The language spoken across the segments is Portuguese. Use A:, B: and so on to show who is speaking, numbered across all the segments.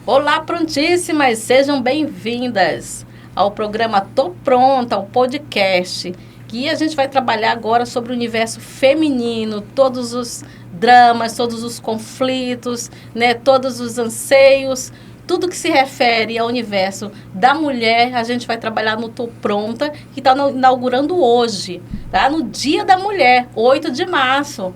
A: Olá, prontíssimas! Sejam bem-vindas ao programa Tô Pronta, ao podcast, que a gente vai trabalhar agora sobre o universo feminino, todos os dramas, todos os conflitos, né, todos os anseios, tudo que se refere ao universo da mulher, a gente vai trabalhar no Tô Pronta, que está inaugurando hoje, tá? No Dia da Mulher, 8 de março.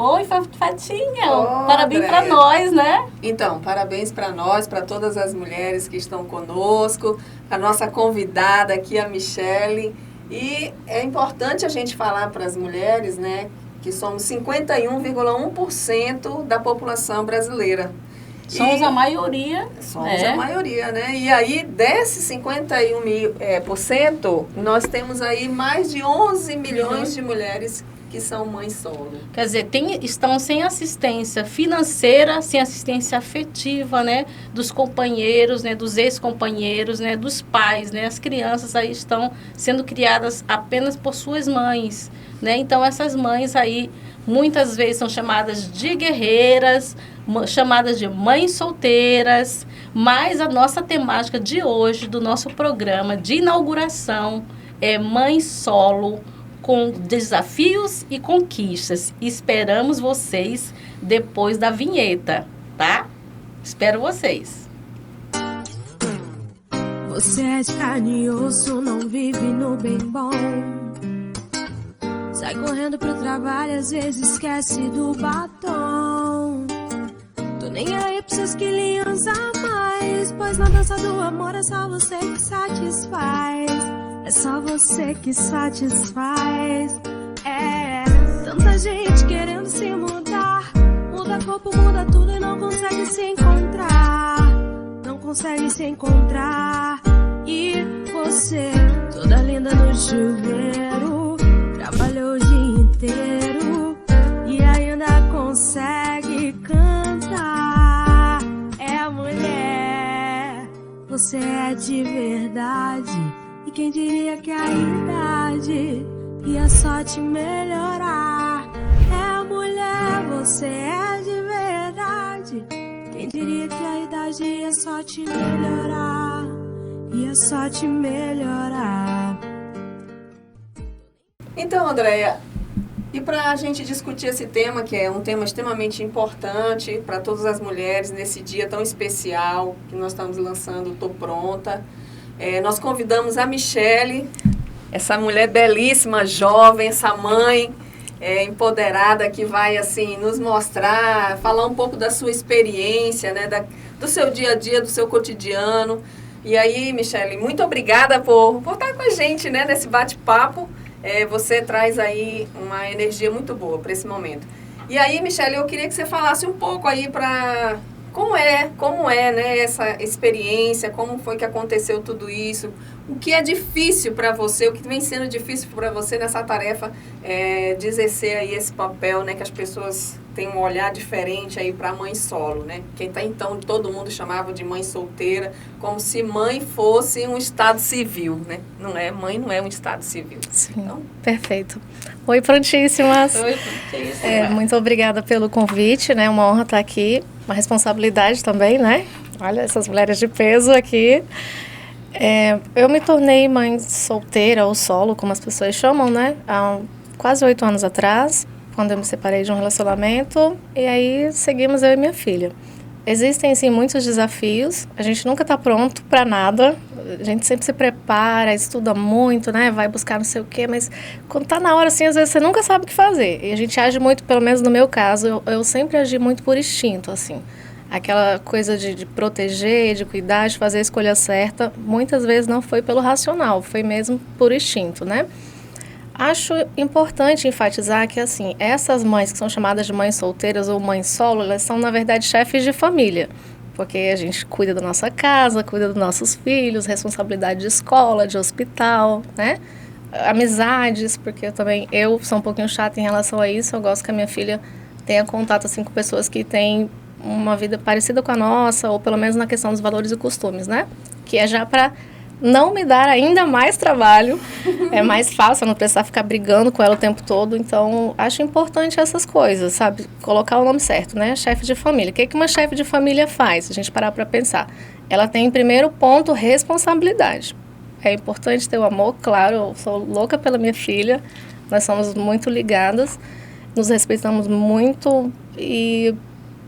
A: Oi, Fatinha, parabéns para nós, né?
B: Então, parabéns para nós, para todas as mulheres que estão conosco, a nossa convidada aqui, a Michele. E é importante a gente falar para as mulheres, né, que somos 51,1% da população brasileira.
A: Somos a maioria.
B: Somos a maioria, né? E aí, desses 51%, nós temos aí mais de 11 milhões de mulheres que são mães solo.
A: Quer dizer, estão sem assistência financeira, sem assistência afetiva, né? Dos companheiros, né? Dos ex-companheiros, né? Dos pais, né? As crianças aí estão sendo criadas apenas por suas mães, né? Então, essas mães aí, muitas vezes são chamadas de guerreiras, chamadas de mães solteiras, mas a nossa temática de hoje, do nosso programa de inauguração, é mãe solo, com desafios e conquistas. Esperamos vocês depois da vinheta, tá? Espero vocês.
C: Você é de carne e osso, não vive no bem bom. Sai correndo pro trabalho, às vezes esquece do batom. Tô nem aí pros seus quilinhos a mais, pois na dança do amor é só você que satisfaz. É só você que satisfaz. É tanta gente querendo se mudar, muda corpo, muda tudo e não consegue se encontrar. Não consegue se encontrar. E você, toda linda no chuveiro, trabalhou o dia inteiro e ainda consegue cantar. É a mulher, você é de verdade. E quem diria que a idade ia só te melhorar? É mulher, você é de verdade. Quem diria que a idade ia só te melhorar? Ia só te melhorar.
B: Então, Andréia, e para a gente discutir esse tema, que é um tema extremamente importante para todas as mulheres nesse dia tão especial que nós estamos lançando, Tô Pronta. Nós convidamos a Michele, essa mulher belíssima, jovem, essa mãe empoderada que vai assim nos mostrar, falar um pouco da sua experiência, né, do seu dia a dia, do seu cotidiano. E aí, Michele, muito obrigada por estar com a gente, né, nesse bate-papo. Você traz aí uma energia muito boa para esse momento. E aí, Michele, eu queria que você falasse um pouco aí para... Como é, né, essa experiência, como foi que aconteceu tudo isso, o que é difícil para você, o que vem sendo difícil para você nessa tarefa de exercer aí esse papel, né, que as pessoas têm um olhar diferente aí para mãe solo, né, que até então todo mundo chamava de mãe solteira, como se mãe fosse um estado civil, né, mãe não é um estado civil.
D: Sim,
B: então...
D: Perfeito. Oi, prontíssimas.
A: Oi, prontíssimas.
D: Muito obrigada pelo convite, né, uma honra estar aqui, uma responsabilidade também, né, olha essas mulheres de peso aqui. Eu me tornei mãe solteira ou solo, como as pessoas chamam, né, há quase 8 anos atrás, quando eu me separei de um relacionamento, e aí seguimos eu e minha filha. Existem, sim, muitos desafios, a gente nunca está pronto para nada, a gente sempre se prepara, estuda muito, né, vai buscar não sei o quê, mas quando está na hora, assim, às vezes você nunca sabe o que fazer. E a gente age muito, pelo menos no meu caso, eu sempre agi muito por instinto, assim. Aquela coisa de proteger, de cuidar, de fazer a escolha certa, muitas vezes não foi pelo racional, foi mesmo por instinto, né? Acho importante enfatizar que, assim, essas mães que são chamadas de mães solteiras ou mães solo, elas são, na verdade, chefes de família. Porque a gente cuida da nossa casa, cuida dos nossos filhos, responsabilidade de escola, de hospital, né? Amizades, porque eu sou um pouquinho chata em relação a isso, eu gosto que a minha filha tenha contato, assim, com pessoas que têm uma vida parecida com a nossa, ou pelo menos na questão dos valores e costumes, né? Que é já para não me dar ainda mais trabalho. É mais fácil, eu não precisar ficar brigando com ela o tempo todo. Então, acho importante essas coisas, sabe? Colocar o nome certo, né? Chefe de família. O que uma chefe de família faz? Se a gente parar para pensar. Ela tem, em primeiro ponto, responsabilidade. É importante ter o amor, claro. Eu sou louca pela minha filha. Nós somos muito ligadas. Nos respeitamos muito e...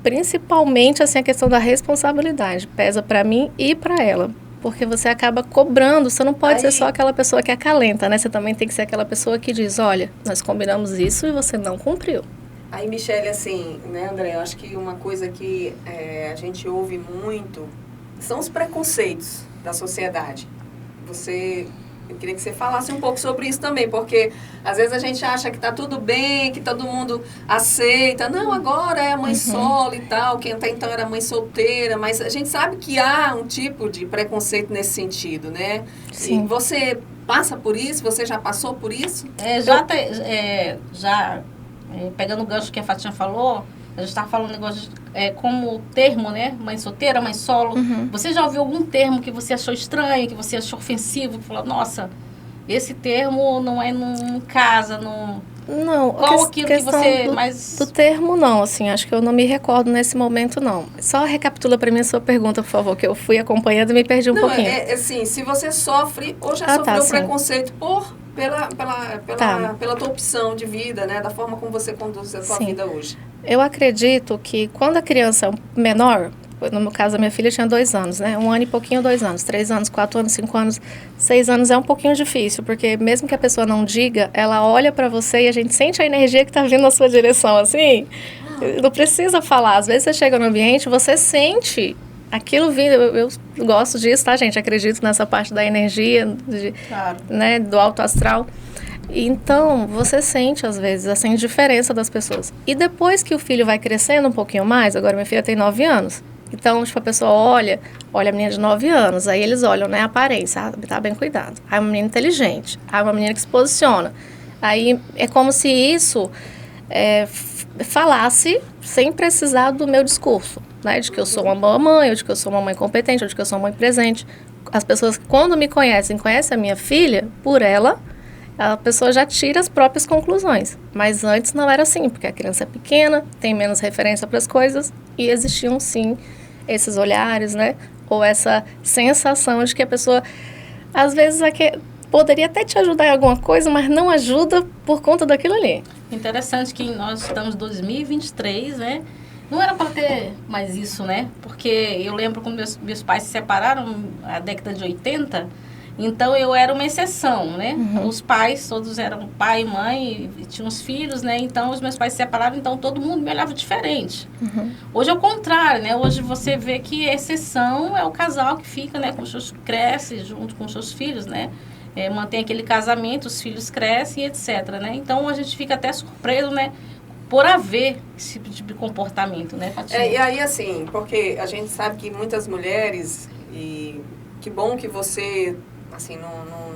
D: principalmente, assim, a questão da responsabilidade. Pesa para mim e para ela. Porque você acaba cobrando. Você não pode ser só aquela pessoa que acalenta, né? Você também tem que ser aquela pessoa que diz, olha, nós combinamos isso e você não cumpriu.
B: Aí, Michele, assim, né, André? Eu acho que uma coisa que a gente ouve muito são os preconceitos da sociedade. Eu queria que você falasse um pouco sobre isso também, porque às vezes a gente acha que tá tudo bem, que todo mundo aceita. Não, agora é a mãe solo e tal, quem até então era mãe solteira, mas a gente sabe que há um tipo de preconceito nesse sentido, né?
D: Sim.
B: E você passa por isso? Você já passou por isso?
A: Pegando o gancho que a Fátima falou, a gente estava falando um negócio como termo, né? Mãe solteira, mãe solo. Você já ouviu algum termo que você achou estranho, que você achou ofensivo? Que falou, nossa, esse termo não é num casa, não...
D: Não,
A: qual aquilo que você
D: do termo, não, assim, acho que eu não me recordo nesse momento, não. Só recapitula para mim a sua pergunta, por favor, que eu fui acompanhando e me perdi um pouquinho.
B: Assim, se você sofre ou já sofreu preconceito pela tua opção de vida, né? Da forma como você conduz a tua vida hoje.
D: Eu acredito que quando a criança é menor, no meu caso a minha filha tinha 2 anos, né? 1 ano e pouquinho, 2 anos, 3 anos, 4 anos, 5 anos, 6 anos é um pouquinho difícil, porque mesmo que a pessoa não diga, ela olha pra você e a gente sente a energia que tá vindo na sua direção, assim. Não precisa falar, às vezes você chega no ambiente, você sente aquilo vindo. Eu gosto disso, tá, gente? Acredito nessa parte da energia, né, do alto astral. Então, você sente, às vezes, essa indiferença das pessoas. E depois que o filho vai crescendo um pouquinho mais, agora minha filha tem 9 anos, então, tipo, a pessoa olha a menina de 9 anos, aí eles olham, né, a aparência, tá bem cuidado. Aí uma menina inteligente, aí uma menina que se posiciona. Aí é como se isso falasse sem precisar do meu discurso, né, de que eu sou uma boa mãe, ou de que eu sou uma mãe competente, ou de que eu sou uma mãe presente. As pessoas, quando me conhecem a minha filha, por ela, a pessoa já tira as próprias conclusões. Mas antes não era assim, porque a criança é pequena, tem menos referência para as coisas, e existiam, sim, esses olhares, né? Ou essa sensação de que a pessoa, às vezes, poderia até te ajudar em alguma coisa, mas não ajuda por conta daquilo ali.
A: Interessante que nós estamos em 2023, né? Não era para ter mais isso, né? Porque eu lembro quando meus pais se separaram na década de 80, então eu era uma exceção, né? Os pais todos eram pai e mãe, e tinham os filhos, né? Então os meus pais se separaram, então todo mundo me olhava diferente. Hoje é o contrário, né? Hoje você vê que a exceção é o casal que fica, né? Com os seus, cresce junto com os seus filhos, né? Mantém aquele casamento, os filhos crescem, etc, né? Então a gente fica até surpreso, né? Por haver esse tipo de comportamento, né, Fátima?
B: E aí, assim, porque a gente sabe que muitas mulheres, e que bom que você, assim,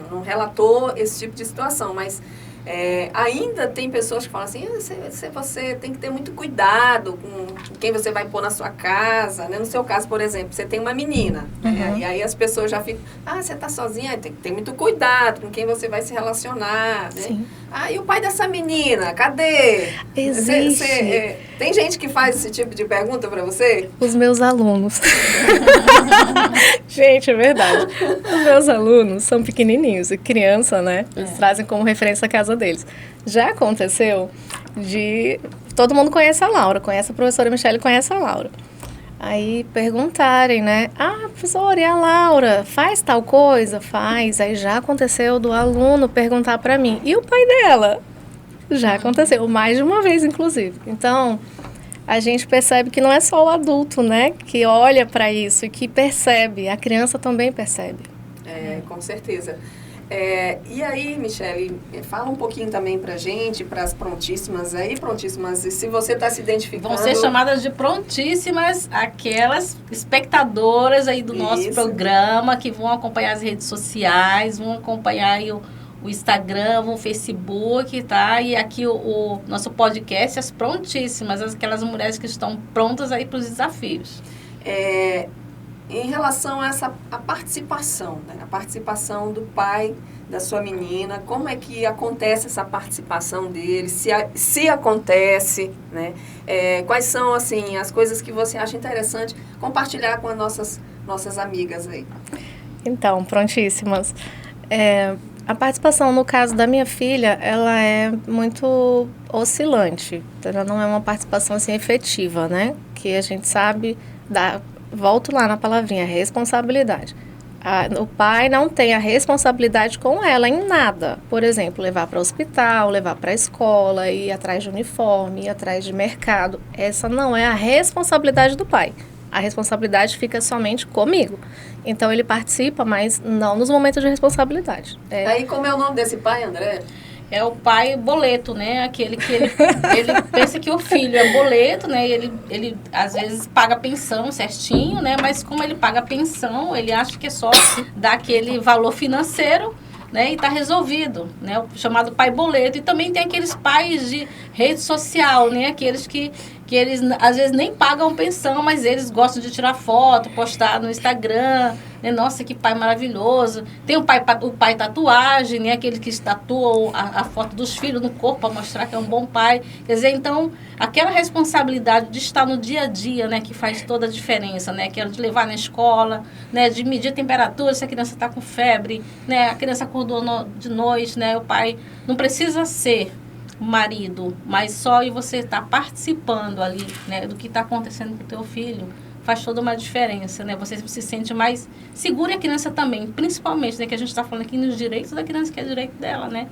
B: não relatou esse tipo de situação, mas ainda tem pessoas que falam assim, você tem que ter muito cuidado com quem você vai pôr na sua casa, né? No seu caso, por exemplo, você tem uma menina, né? E aí as pessoas já ficam, você tá sozinha, tem que ter muito cuidado com quem você vai se relacionar, né?
D: Sim.
B: E o pai dessa menina, cadê?
D: Existe.
B: Tem gente que faz esse tipo de pergunta pra você?
D: Os meus alunos. Gente, é verdade. Os meus alunos são pequenininhos e criança, né? Eles trazem como referência a casa deles. Já aconteceu de... Todo mundo conhece a Laura, conhece a professora Michele, conhece a Laura. Aí perguntarem, né? Professora, e a Laura? Faz tal coisa? Faz. Aí já aconteceu do aluno perguntar pra mim. E o pai dela? Já aconteceu, mais de uma vez, inclusive. Então, a gente percebe que não é só o adulto, né? Que olha pra isso e que percebe. A criança também percebe.
B: Com certeza. E aí, Michele, fala um pouquinho também pra gente, pras prontíssimas aí, e se você está se identificando...
A: Vão ser chamadas de prontíssimas aquelas espectadoras aí do nosso programa, que vão acompanhar as redes sociais, vão acompanhar aí o Instagram, o Facebook, tá? E aqui o nosso podcast, as prontíssimas, aquelas mulheres que estão prontas aí para os desafios.
B: em relação a a participação, né? A participação do pai da sua menina, como é que acontece essa participação dele, se acontece, né? Quais são, assim, as coisas que você acha interessante compartilhar com as nossas amigas aí?
D: Então, prontíssimas. A participação, no caso da minha filha, ela é muito oscilante. Ela não é uma participação assim, efetiva, né? Que a gente sabe, volto lá na palavrinha, responsabilidade. O pai não tem a responsabilidade com ela em nada. Por exemplo, levar para o hospital, levar para a escola, ir atrás de uniforme, ir atrás de mercado. Essa não é a responsabilidade do pai. A responsabilidade fica somente comigo. Então, ele participa, mas não nos momentos de responsabilidade.
B: Aí, como é o nome desse pai, André?
A: É o pai boleto, né? Aquele que ele pensa que o filho é boleto, né? Ele às vezes paga pensão certinho, né? Mas como ele paga pensão, ele acha que é só dar aquele valor financeiro, né? E tá resolvido, né? O chamado pai boleto. E também tem aqueles pais de rede social, né? Aqueles que eles às vezes nem pagam pensão, mas eles gostam de tirar foto, postar no Instagram, né? Nossa, que pai maravilhoso. Tem o pai tatuagem, né? Aquele que tatua a foto dos filhos no corpo para mostrar que é um bom pai. Quer dizer, então, aquela responsabilidade de estar no dia a dia, né? Que faz toda a diferença, né? Que é de levar na escola, né? De medir a temperatura, se a criança está com febre, né? A criança acordou de noite, né? O pai não precisa ser marido, mas só e você estar participando ali, né, do que está acontecendo com o teu filho, faz toda uma diferença, né? Você se sente mais seguro e a criança também, principalmente, né, que a gente está falando aqui nos direitos da criança, que é direito dela, né?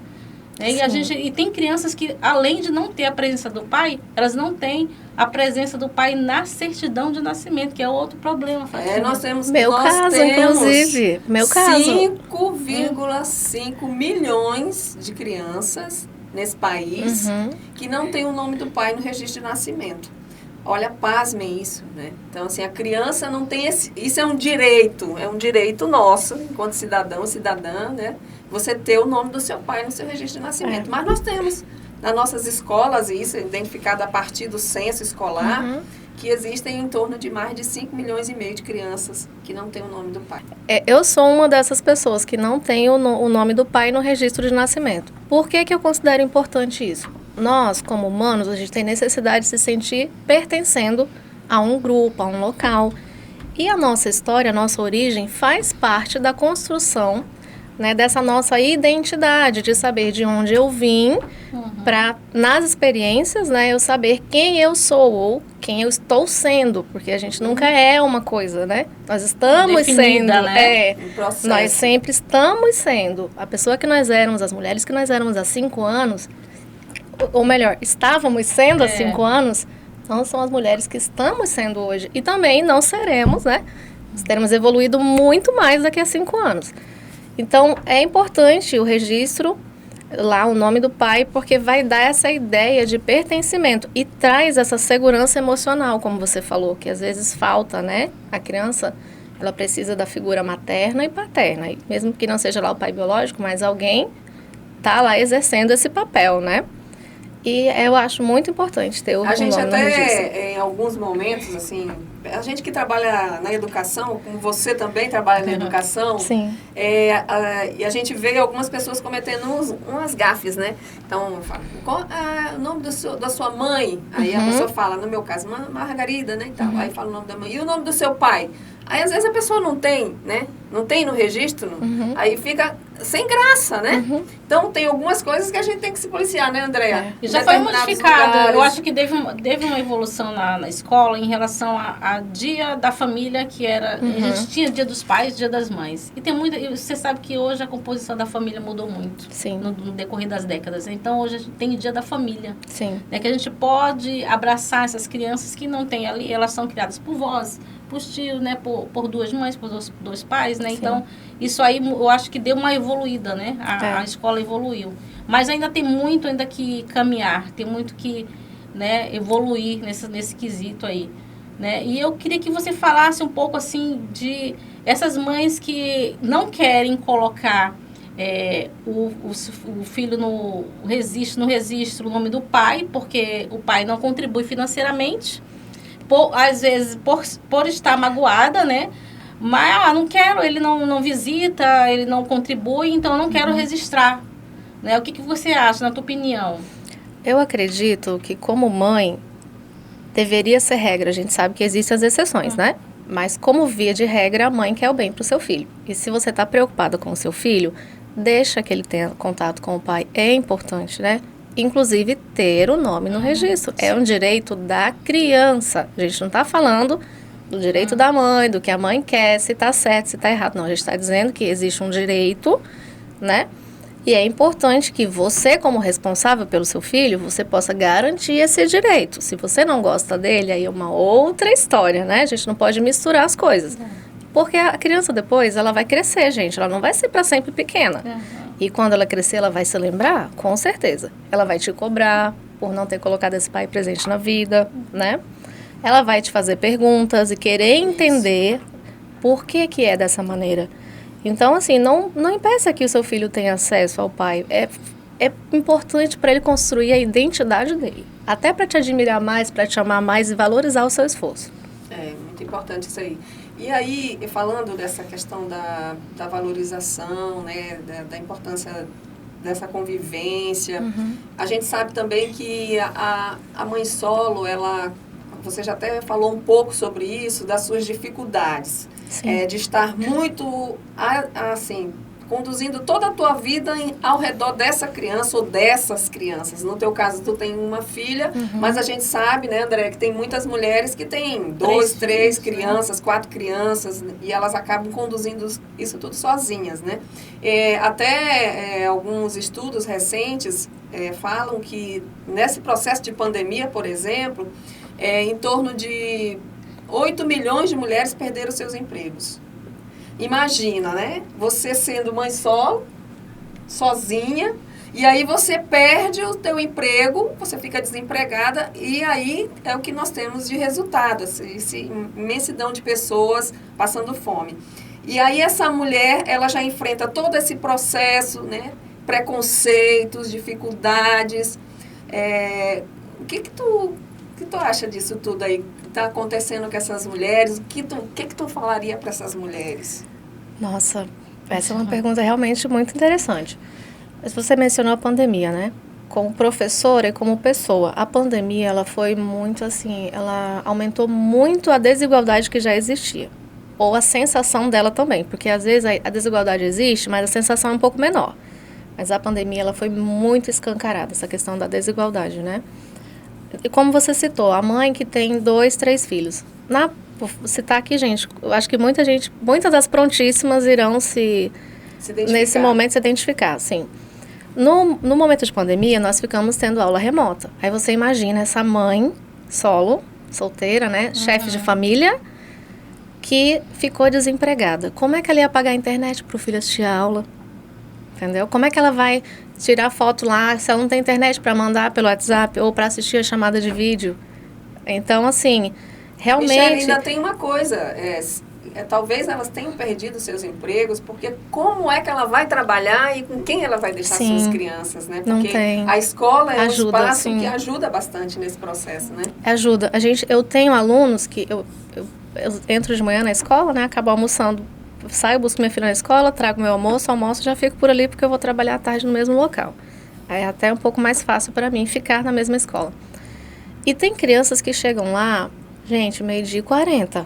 A: E tem crianças que, além de não ter a presença do pai, elas não têm a presença do pai na certidão de nascimento, que é outro problema.
B: Nós temos
D: meu caso, inclusive. Meu caso.
B: 5,5 milhões de crianças nesse país que não tem o nome do pai no registro de nascimento. Olha, pasmem isso, né? Então, assim, a criança não tem isso é um direito nosso, enquanto cidadão, cidadã, né? Você ter o nome do seu pai no seu registro de nascimento. Mas nós temos nas nossas escolas, e isso é identificado a partir do censo escolar, que existem em torno de mais de 5 milhões e meio de crianças que não têm o nome do pai.
D: Eu sou uma dessas pessoas que não tem o nome do pai no registro de nascimento. Por que eu considero importante isso? Nós, como humanos, a gente tem necessidade de se sentir pertencendo a um grupo, a um local. E a nossa história, a nossa origem, faz parte da construção, né, dessa nossa identidade, de saber de onde eu vim, para, nas experiências, né, eu saber quem eu sou ou quem eu estou sendo, porque a gente nunca é uma coisa, né? Nós estamos
A: definida,
D: sendo,
A: né?
D: Nós sempre estamos sendo. A pessoa que nós éramos, as mulheres que nós éramos há 5 anos, ou melhor, estávamos sendo há 5 anos, não são as mulheres que estamos sendo hoje. E também não seremos, né? Nós teremos evoluído muito mais daqui a 5 anos. Então, é importante o registro, lá o nome do pai, porque vai dar essa ideia de pertencimento e traz essa segurança emocional, como você falou, que às vezes falta, né? A criança, ela precisa da figura materna e paterna, e mesmo que não seja lá o pai biológico, mas alguém tá lá exercendo esse papel, né? E eu acho muito importante ter o nome no registro.
B: A gente até, em alguns momentos, assim, a gente que trabalha na educação, como você também trabalha na educação,
D: Sim.
B: E a gente vê algumas pessoas cometendo umas gafes, né? Então, qual o nome da sua mãe? Aí a pessoa fala, no meu caso, Margarida, né? Então, aí fala o nome da mãe. E o nome do seu pai? Aí, às vezes, a pessoa não tem, né? Não tem no registro, aí fica sem graça, né? Então, tem algumas coisas que a gente tem que se policiar, né, Andréa?
A: E já foi modificado. Eu acho que teve uma evolução na escola em relação a dia da família, que era... A gente tinha dia dos pais, dia das mães. E tem muita... Você sabe que hoje a composição da família mudou muito.
D: Sim.
A: No decorrer das décadas. Então, hoje a gente tem o dia da família.
D: Sim.
A: Né, que a gente pode abraçar essas crianças que não têm ali... Elas são criadas por vós, por tios, né? Por duas mães, por dois pais, né?
D: Sim.
A: Então, isso aí eu acho que deu uma evoluída, né? A escola evoluiu. Mas ainda tem muito ainda que caminhar, tem muito que, né, evoluir nesse quesito aí, né? E eu queria que você falasse um pouco, assim, de essas mães que não querem colocar o filho no registro o nome do pai, porque o pai não contribui financeiramente, às vezes por estar magoada, né? Mas não quero, ele não visita, ele não contribui, então eu não quero registrar. Né? O que você acha, na tua opinião?
D: Eu acredito que, como mãe, deveria ser regra. A gente sabe que existem as exceções, né? Mas, como via de regra, a mãe quer o bem para o seu filho. E se você está preocupada com o seu filho, deixa que ele tenha contato com o pai. É importante, né? Inclusive, ter o nome no registro. É um direito da criança. A gente não está falando do direito da mãe, do que a mãe quer, se está certo, se está errado. Não, a gente está dizendo que existe um direito, né? E é importante que você, como responsável pelo seu filho, você possa garantir esse direito. Se você não gosta dele, aí é uma outra história, né? A gente não pode misturar as coisas. Porque a criança depois, ela vai crescer, gente. Ela não vai ser para sempre pequena. E quando ela crescer, ela vai se lembrar? Com certeza. Ela vai te cobrar por não ter colocado esse pai presente na vida, né? Ela vai te fazer perguntas e querer entender por que é dessa maneira. Então, assim, não impeça que o seu filho tenha acesso ao pai. É importante para ele construir a identidade dele. Até para te admirar mais, para te amar mais e valorizar o seu esforço.
B: É muito importante isso aí. E aí, falando dessa questão da valorização, né, da importância dessa convivência, a gente sabe também que a mãe solo, você já até falou um pouco sobre isso, das suas dificuldades. De estar muito, assim, conduzindo toda a tua vida ao redor dessa criança ou dessas crianças. No teu caso, tu tem uma filha, mas a gente sabe, né, André, que tem muitas mulheres que têm 2, 3 crianças, 4 crianças, e elas acabam conduzindo isso tudo sozinhas, né? Até alguns estudos recentes falam que nesse processo de pandemia, por exemplo, em torno de 8 milhões de mulheres perderam seus empregos. Imagina, né? Você sendo mãe solo, sozinha, e aí você perde o teu emprego, você fica desempregada, e aí é o que nós temos de resultado, essa imensidão de pessoas passando fome. E aí essa mulher, ela já enfrenta todo esse processo, né? Preconceitos, dificuldades. O que tu acha disso tudo aí que está acontecendo com essas mulheres? O que tu falaria para essas mulheres?
D: Nossa, essa é uma pergunta realmente muito interessante. Você mencionou a pandemia, né? Como professora e como pessoa, a pandemia, ela foi muito assim, ela aumentou muito a desigualdade que já existia. Ou a sensação dela também, porque às vezes a desigualdade existe, mas a sensação é um pouco menor. Mas a pandemia, ela foi muito escancarada, essa questão da desigualdade, né? E como você citou, a mãe que tem 2, 3 filhos. Vou citar aqui, gente, eu acho que muitas das prontíssimas irão nesse momento se identificar, sim. No momento de pandemia, nós ficamos tendo aula remota. Aí você imagina essa mãe solo, solteira, né, chefe de família, que ficou desempregada. Como é que ela ia pagar a internet para o filho assistir a aula? Entendeu? Como é que ela vai tirar foto lá se ela não tem internet para mandar pelo WhatsApp ou para assistir a chamada de vídeo? Então, assim, realmente...
B: Michele, ainda tem uma coisa, talvez elas tenham perdido seus empregos, porque como é que ela vai trabalhar e com quem ela vai deixar suas crianças, né? Porque
D: não tem.
B: A escola é um espaço
D: sim.
B: que ajuda bastante nesse processo, né?
D: Ajuda. Eu tenho alunos que eu entro de manhã na escola, né? Acabo almoçando, saio, busco minha filha na escola, trago meu almoço e já fico por ali porque eu vou trabalhar à tarde no mesmo local. É até um pouco mais fácil para mim ficar na mesma escola. E tem crianças que chegam lá, gente, 12h40.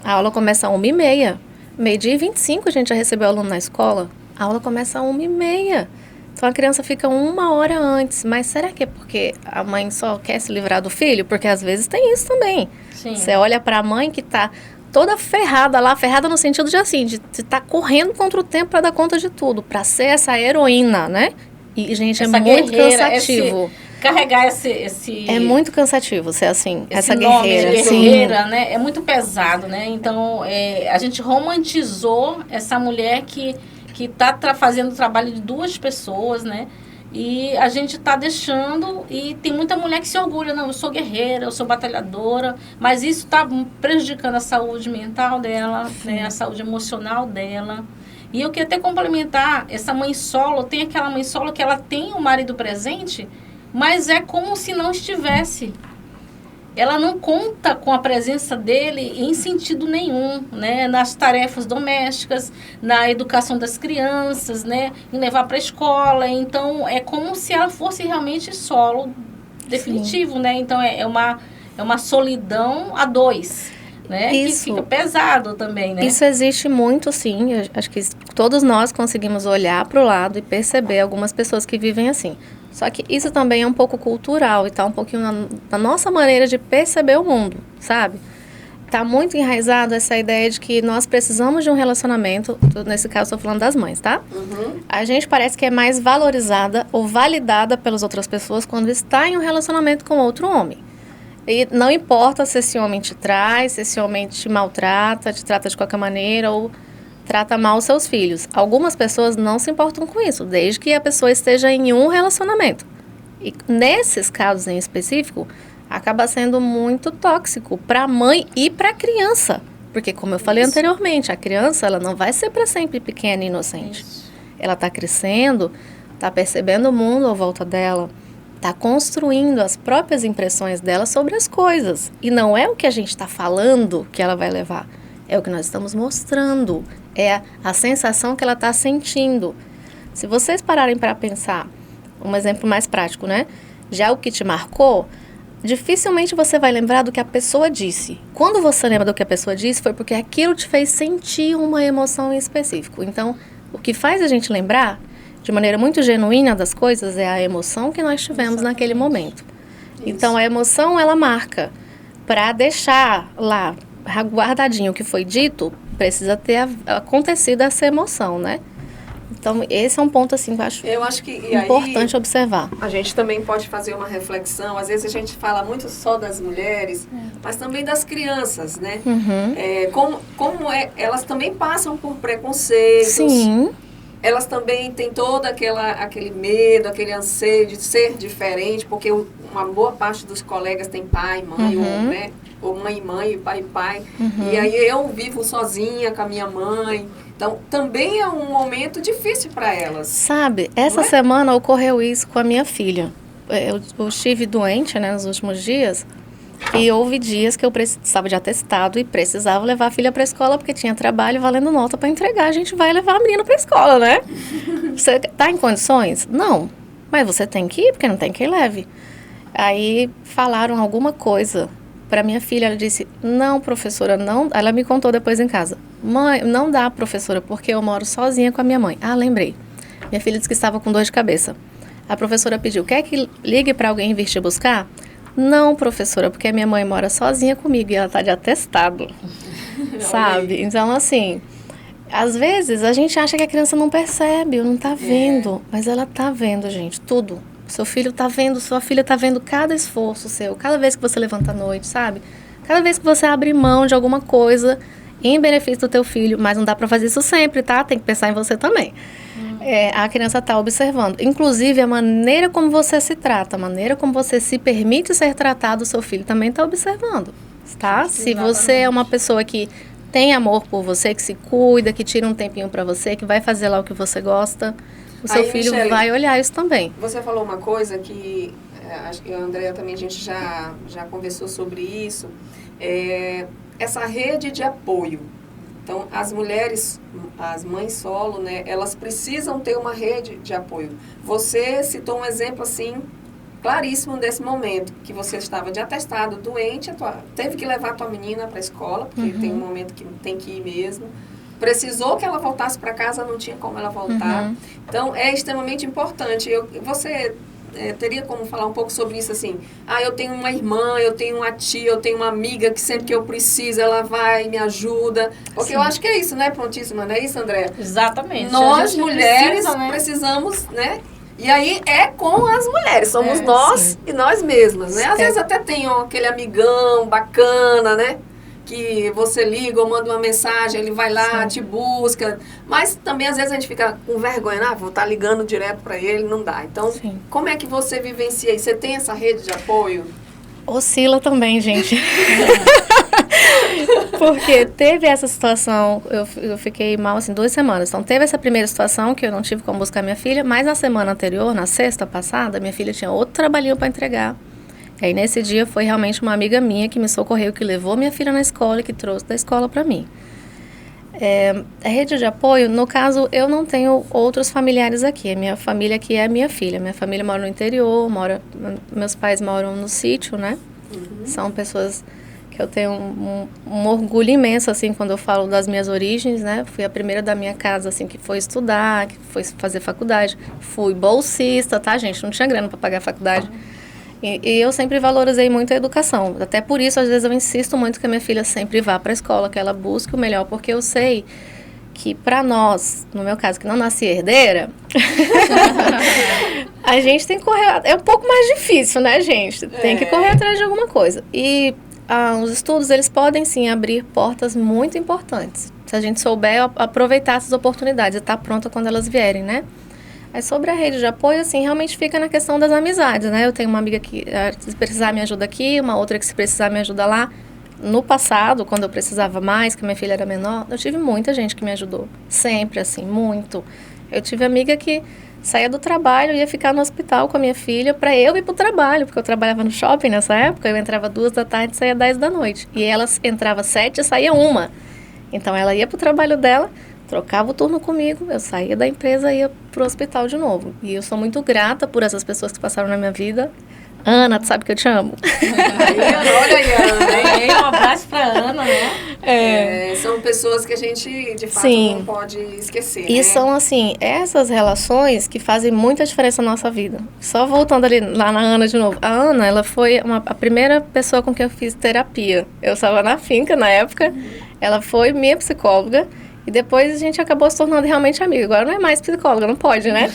D: A aula começa às 1h30. 12h25 a gente já recebeu aluno na escola. A aula começa às 1h30. Então a criança fica 1 hora antes. Mas será que é porque a mãe só quer se livrar do filho? Porque às vezes tem isso também.
A: Sim.
D: Você olha para a mãe que está toda ferrada lá, ferrada no sentido de assim, de estar correndo contra o tempo para dar conta de tudo, para ser essa heroína, né? E, gente, essa é muito cansativo.
A: Carregar esse...
D: É muito cansativo ser assim, essa
A: guerreira.
D: Essa
A: guerreira, né? É muito pesado, né? Então, a gente romantizou essa mulher que está fazendo o trabalho de 2 pessoas, né? E a gente está deixando, e tem muita mulher que se orgulha, não, eu sou guerreira, eu sou batalhadora, mas isso está prejudicando a saúde mental dela, né, a saúde emocional dela. E eu queria até complementar, essa mãe solo, tem aquela mãe solo que ela tem o marido presente, mas é como se não estivesse. ela não conta com a presença dele em sentido nenhum, né? Nas tarefas domésticas, na educação das crianças, né? Em levar para a escola. Então, é como se ela fosse realmente solo definitivo, Sim. né? Então, é uma solidão a dois, né?
D: Isso.
A: Que fica pesado também, né?
D: Isso existe muito, sim. Eu acho que todos nós conseguimos olhar para o lado e perceber algumas pessoas que vivem assim. Só que isso também é um pouco cultural e tá um pouquinho na nossa maneira de perceber o mundo, sabe? Tá muito enraizado essa ideia de que nós precisamos de um relacionamento, nesse caso estou falando das mães, tá?
B: Uhum.
D: A gente parece que é mais valorizada ou validada pelas outras pessoas quando está em um relacionamento com outro homem. E não importa se esse homem te traz, se esse homem te maltrata, te trata de qualquer maneira ou trata mal os seus filhos. Algumas pessoas não se importam com isso, desde que a pessoa esteja em um relacionamento. E nesses casos em específico, acaba sendo muito tóxico para a mãe e para a criança. Porque, como eu falei anteriormente, a criança ela não vai ser para sempre pequena e inocente. Isso. Ela está crescendo, está percebendo o mundo à volta dela, está construindo as próprias impressões dela sobre as coisas. E não é o que a gente está falando que ela vai levar, é o que nós estamos mostrando. É a sensação que ela está sentindo. Se vocês pararem para pensar, um exemplo mais prático, né? Já o que te marcou, dificilmente você vai lembrar do que a pessoa disse. Quando você lembra do que a pessoa disse, foi porque aquilo te fez sentir uma emoção em específico. Então, o que faz a gente lembrar, de maneira muito genuína das coisas, é a emoção que nós tivemos naquele momento. Isso. Então, a emoção, ela marca. Para deixar lá guardadinho o que foi dito, precisa ter acontecido essa emoção, né? Então, esse é um ponto, assim, que eu acho que importante aí, observar.
B: A gente também pode fazer uma reflexão. Às vezes a gente fala muito só das mulheres, mas também das crianças, né?
D: Uhum.
B: Elas também passam por preconceitos.
D: Sim.
B: Elas também têm todo aquele medo, aquele anseio de ser diferente, porque uma boa parte dos colegas tem pai, mãe,
D: uhum.
B: né? Ou mãe e mãe, pai e pai.
D: Uhum.
B: E aí eu vivo sozinha com a minha mãe. Então, também é um momento difícil para elas.
D: Sabe, essa semana ocorreu isso com a minha filha. Eu estive doente, né, nos últimos dias. E houve dias que eu precisava de atestado e precisava levar a filha para a escola porque tinha trabalho valendo nota para entregar. A gente vai levar a menina para a escola, né? Você tá em condições? Não. Mas você tem que ir porque não tem quem leve. Aí falaram alguma coisa para minha filha. Ela disse, não, professora, não. Ela me contou depois em casa. Mãe, não dá, professora, porque eu moro sozinha com a minha mãe. Ah, lembrei. Minha filha disse que estava com dor de cabeça. A professora pediu, quer que ligue para alguém vir te buscar? Não, professora, porque a minha mãe mora sozinha comigo e ela tá de atestado, sabe? Então, assim, às vezes a gente acha que a criança não percebe, ou não tá vendo, mas ela tá vendo, gente, tudo. Seu filho tá vendo, sua filha tá vendo cada esforço seu, cada vez que você levanta à noite, sabe? Cada vez que você abre mão de alguma coisa em benefício do teu filho, mas não dá pra fazer isso sempre, tá? Tem que pensar em você também. A criança está observando. Inclusive, a maneira como você se trata, a maneira como você se permite ser tratado, o seu filho também está observando, tá? Exatamente. Se você é uma pessoa que tem amor por você, que se cuida, que tira um tempinho para você, que vai fazer lá o que você gosta, o seu filho Michele, vai olhar isso também.
B: Você falou uma coisa que acho que a Andrea também, a gente já conversou sobre isso, essa rede de apoio. Então, as mulheres, as mães solo, né, elas precisam ter uma rede de apoio. Você citou um exemplo, assim, claríssimo desse momento, que você estava de atestado, doente, teve que levar a tua menina para a escola, porque tem um momento que tem que ir mesmo. Precisou que ela voltasse para casa, não tinha como ela voltar. Então, é extremamente importante. Você teria como falar um pouco sobre isso, assim, eu tenho uma irmã, eu tenho uma tia, eu tenho uma amiga que sempre que eu preciso, ela vai e me ajuda. Porque eu acho que é isso, né, Prontíssima? Não é isso, André?
A: Exatamente.
B: Nós, mulheres, precisamos, né? E aí é com as mulheres, somos nós e nós mesmas, né? Às vezes até tem aquele amigão bacana, né? Que você liga ou manda uma mensagem, ele vai lá, te busca. Mas também, às vezes, a gente fica com vergonha. Vou estar ligando direto para ele, não dá. Então, como é que você vivencia isso? Você tem essa rede de apoio?
D: Oscila também, gente. Porque teve essa situação, eu fiquei mal, assim, 2 semanas. Então, teve essa primeira situação que eu não tive como buscar minha filha. Mas na semana anterior, na sexta passada, minha filha tinha outro trabalhinho para entregar. Aí nesse dia foi realmente uma amiga minha que me socorreu, que levou minha filha na escola e que trouxe da escola para mim. A rede de apoio, no caso, eu não tenho outros familiares aqui. A minha família aqui é a minha filha. Minha família mora no interior, meus pais moram no sítio, né? São pessoas que eu tenho um orgulho imenso, assim, quando eu falo das minhas origens, né? Fui a primeira da minha casa, assim, que foi estudar, que foi fazer faculdade. Fui bolsista, tá, gente? Não tinha grana para pagar a faculdade. E eu sempre valorizei muito a educação. Até por isso, às vezes, eu insisto muito que a minha filha sempre vá para a escola, que ela busque o melhor, porque eu sei que para nós, no meu caso, que não nasci herdeira, a gente tem que correr... É um pouco mais difícil, né, gente? Tem que correr atrás de alguma coisa. E os estudos, eles podem, sim, abrir portas muito importantes. Se a gente souber aproveitar essas oportunidades e estar pronta quando elas vierem, né? Aí sobre a rede de apoio, assim, realmente fica na questão das amizades, né? Eu tenho uma amiga que, se precisar, me ajuda aqui, uma outra que, se precisar, me ajuda lá. No passado, quando eu precisava mais, que minha filha era menor, eu tive muita gente que me ajudou. Sempre, assim, muito. Eu tive amiga que saía do trabalho e ia ficar no hospital com a minha filha para eu ir pro trabalho, porque eu trabalhava no shopping nessa época, eu entrava 2 da tarde e saía 10 da noite. E ela entrava 7 e saía 1. Então, ela ia pro trabalho dela, trocava o turno comigo, eu saía da empresa e ia pro hospital de novo. E eu sou muito grata por essas pessoas que passaram na minha vida. Ana, tu sabe que eu te amo.
B: Olha aí, Ana.
A: Um abraço pra Ana, né?
B: São pessoas que a gente, de fato,
D: Sim.
B: não pode esquecer,
D: E
B: né?
D: são, assim, essas relações que fazem muita diferença na nossa vida. Só voltando ali lá na Ana de novo. A Ana, ela foi a primeira pessoa com quem eu fiz terapia. Eu estava na finca na época. Ela foi minha psicóloga. E depois a gente acabou se tornando realmente amiga. Agora não é mais psicóloga, não pode, né?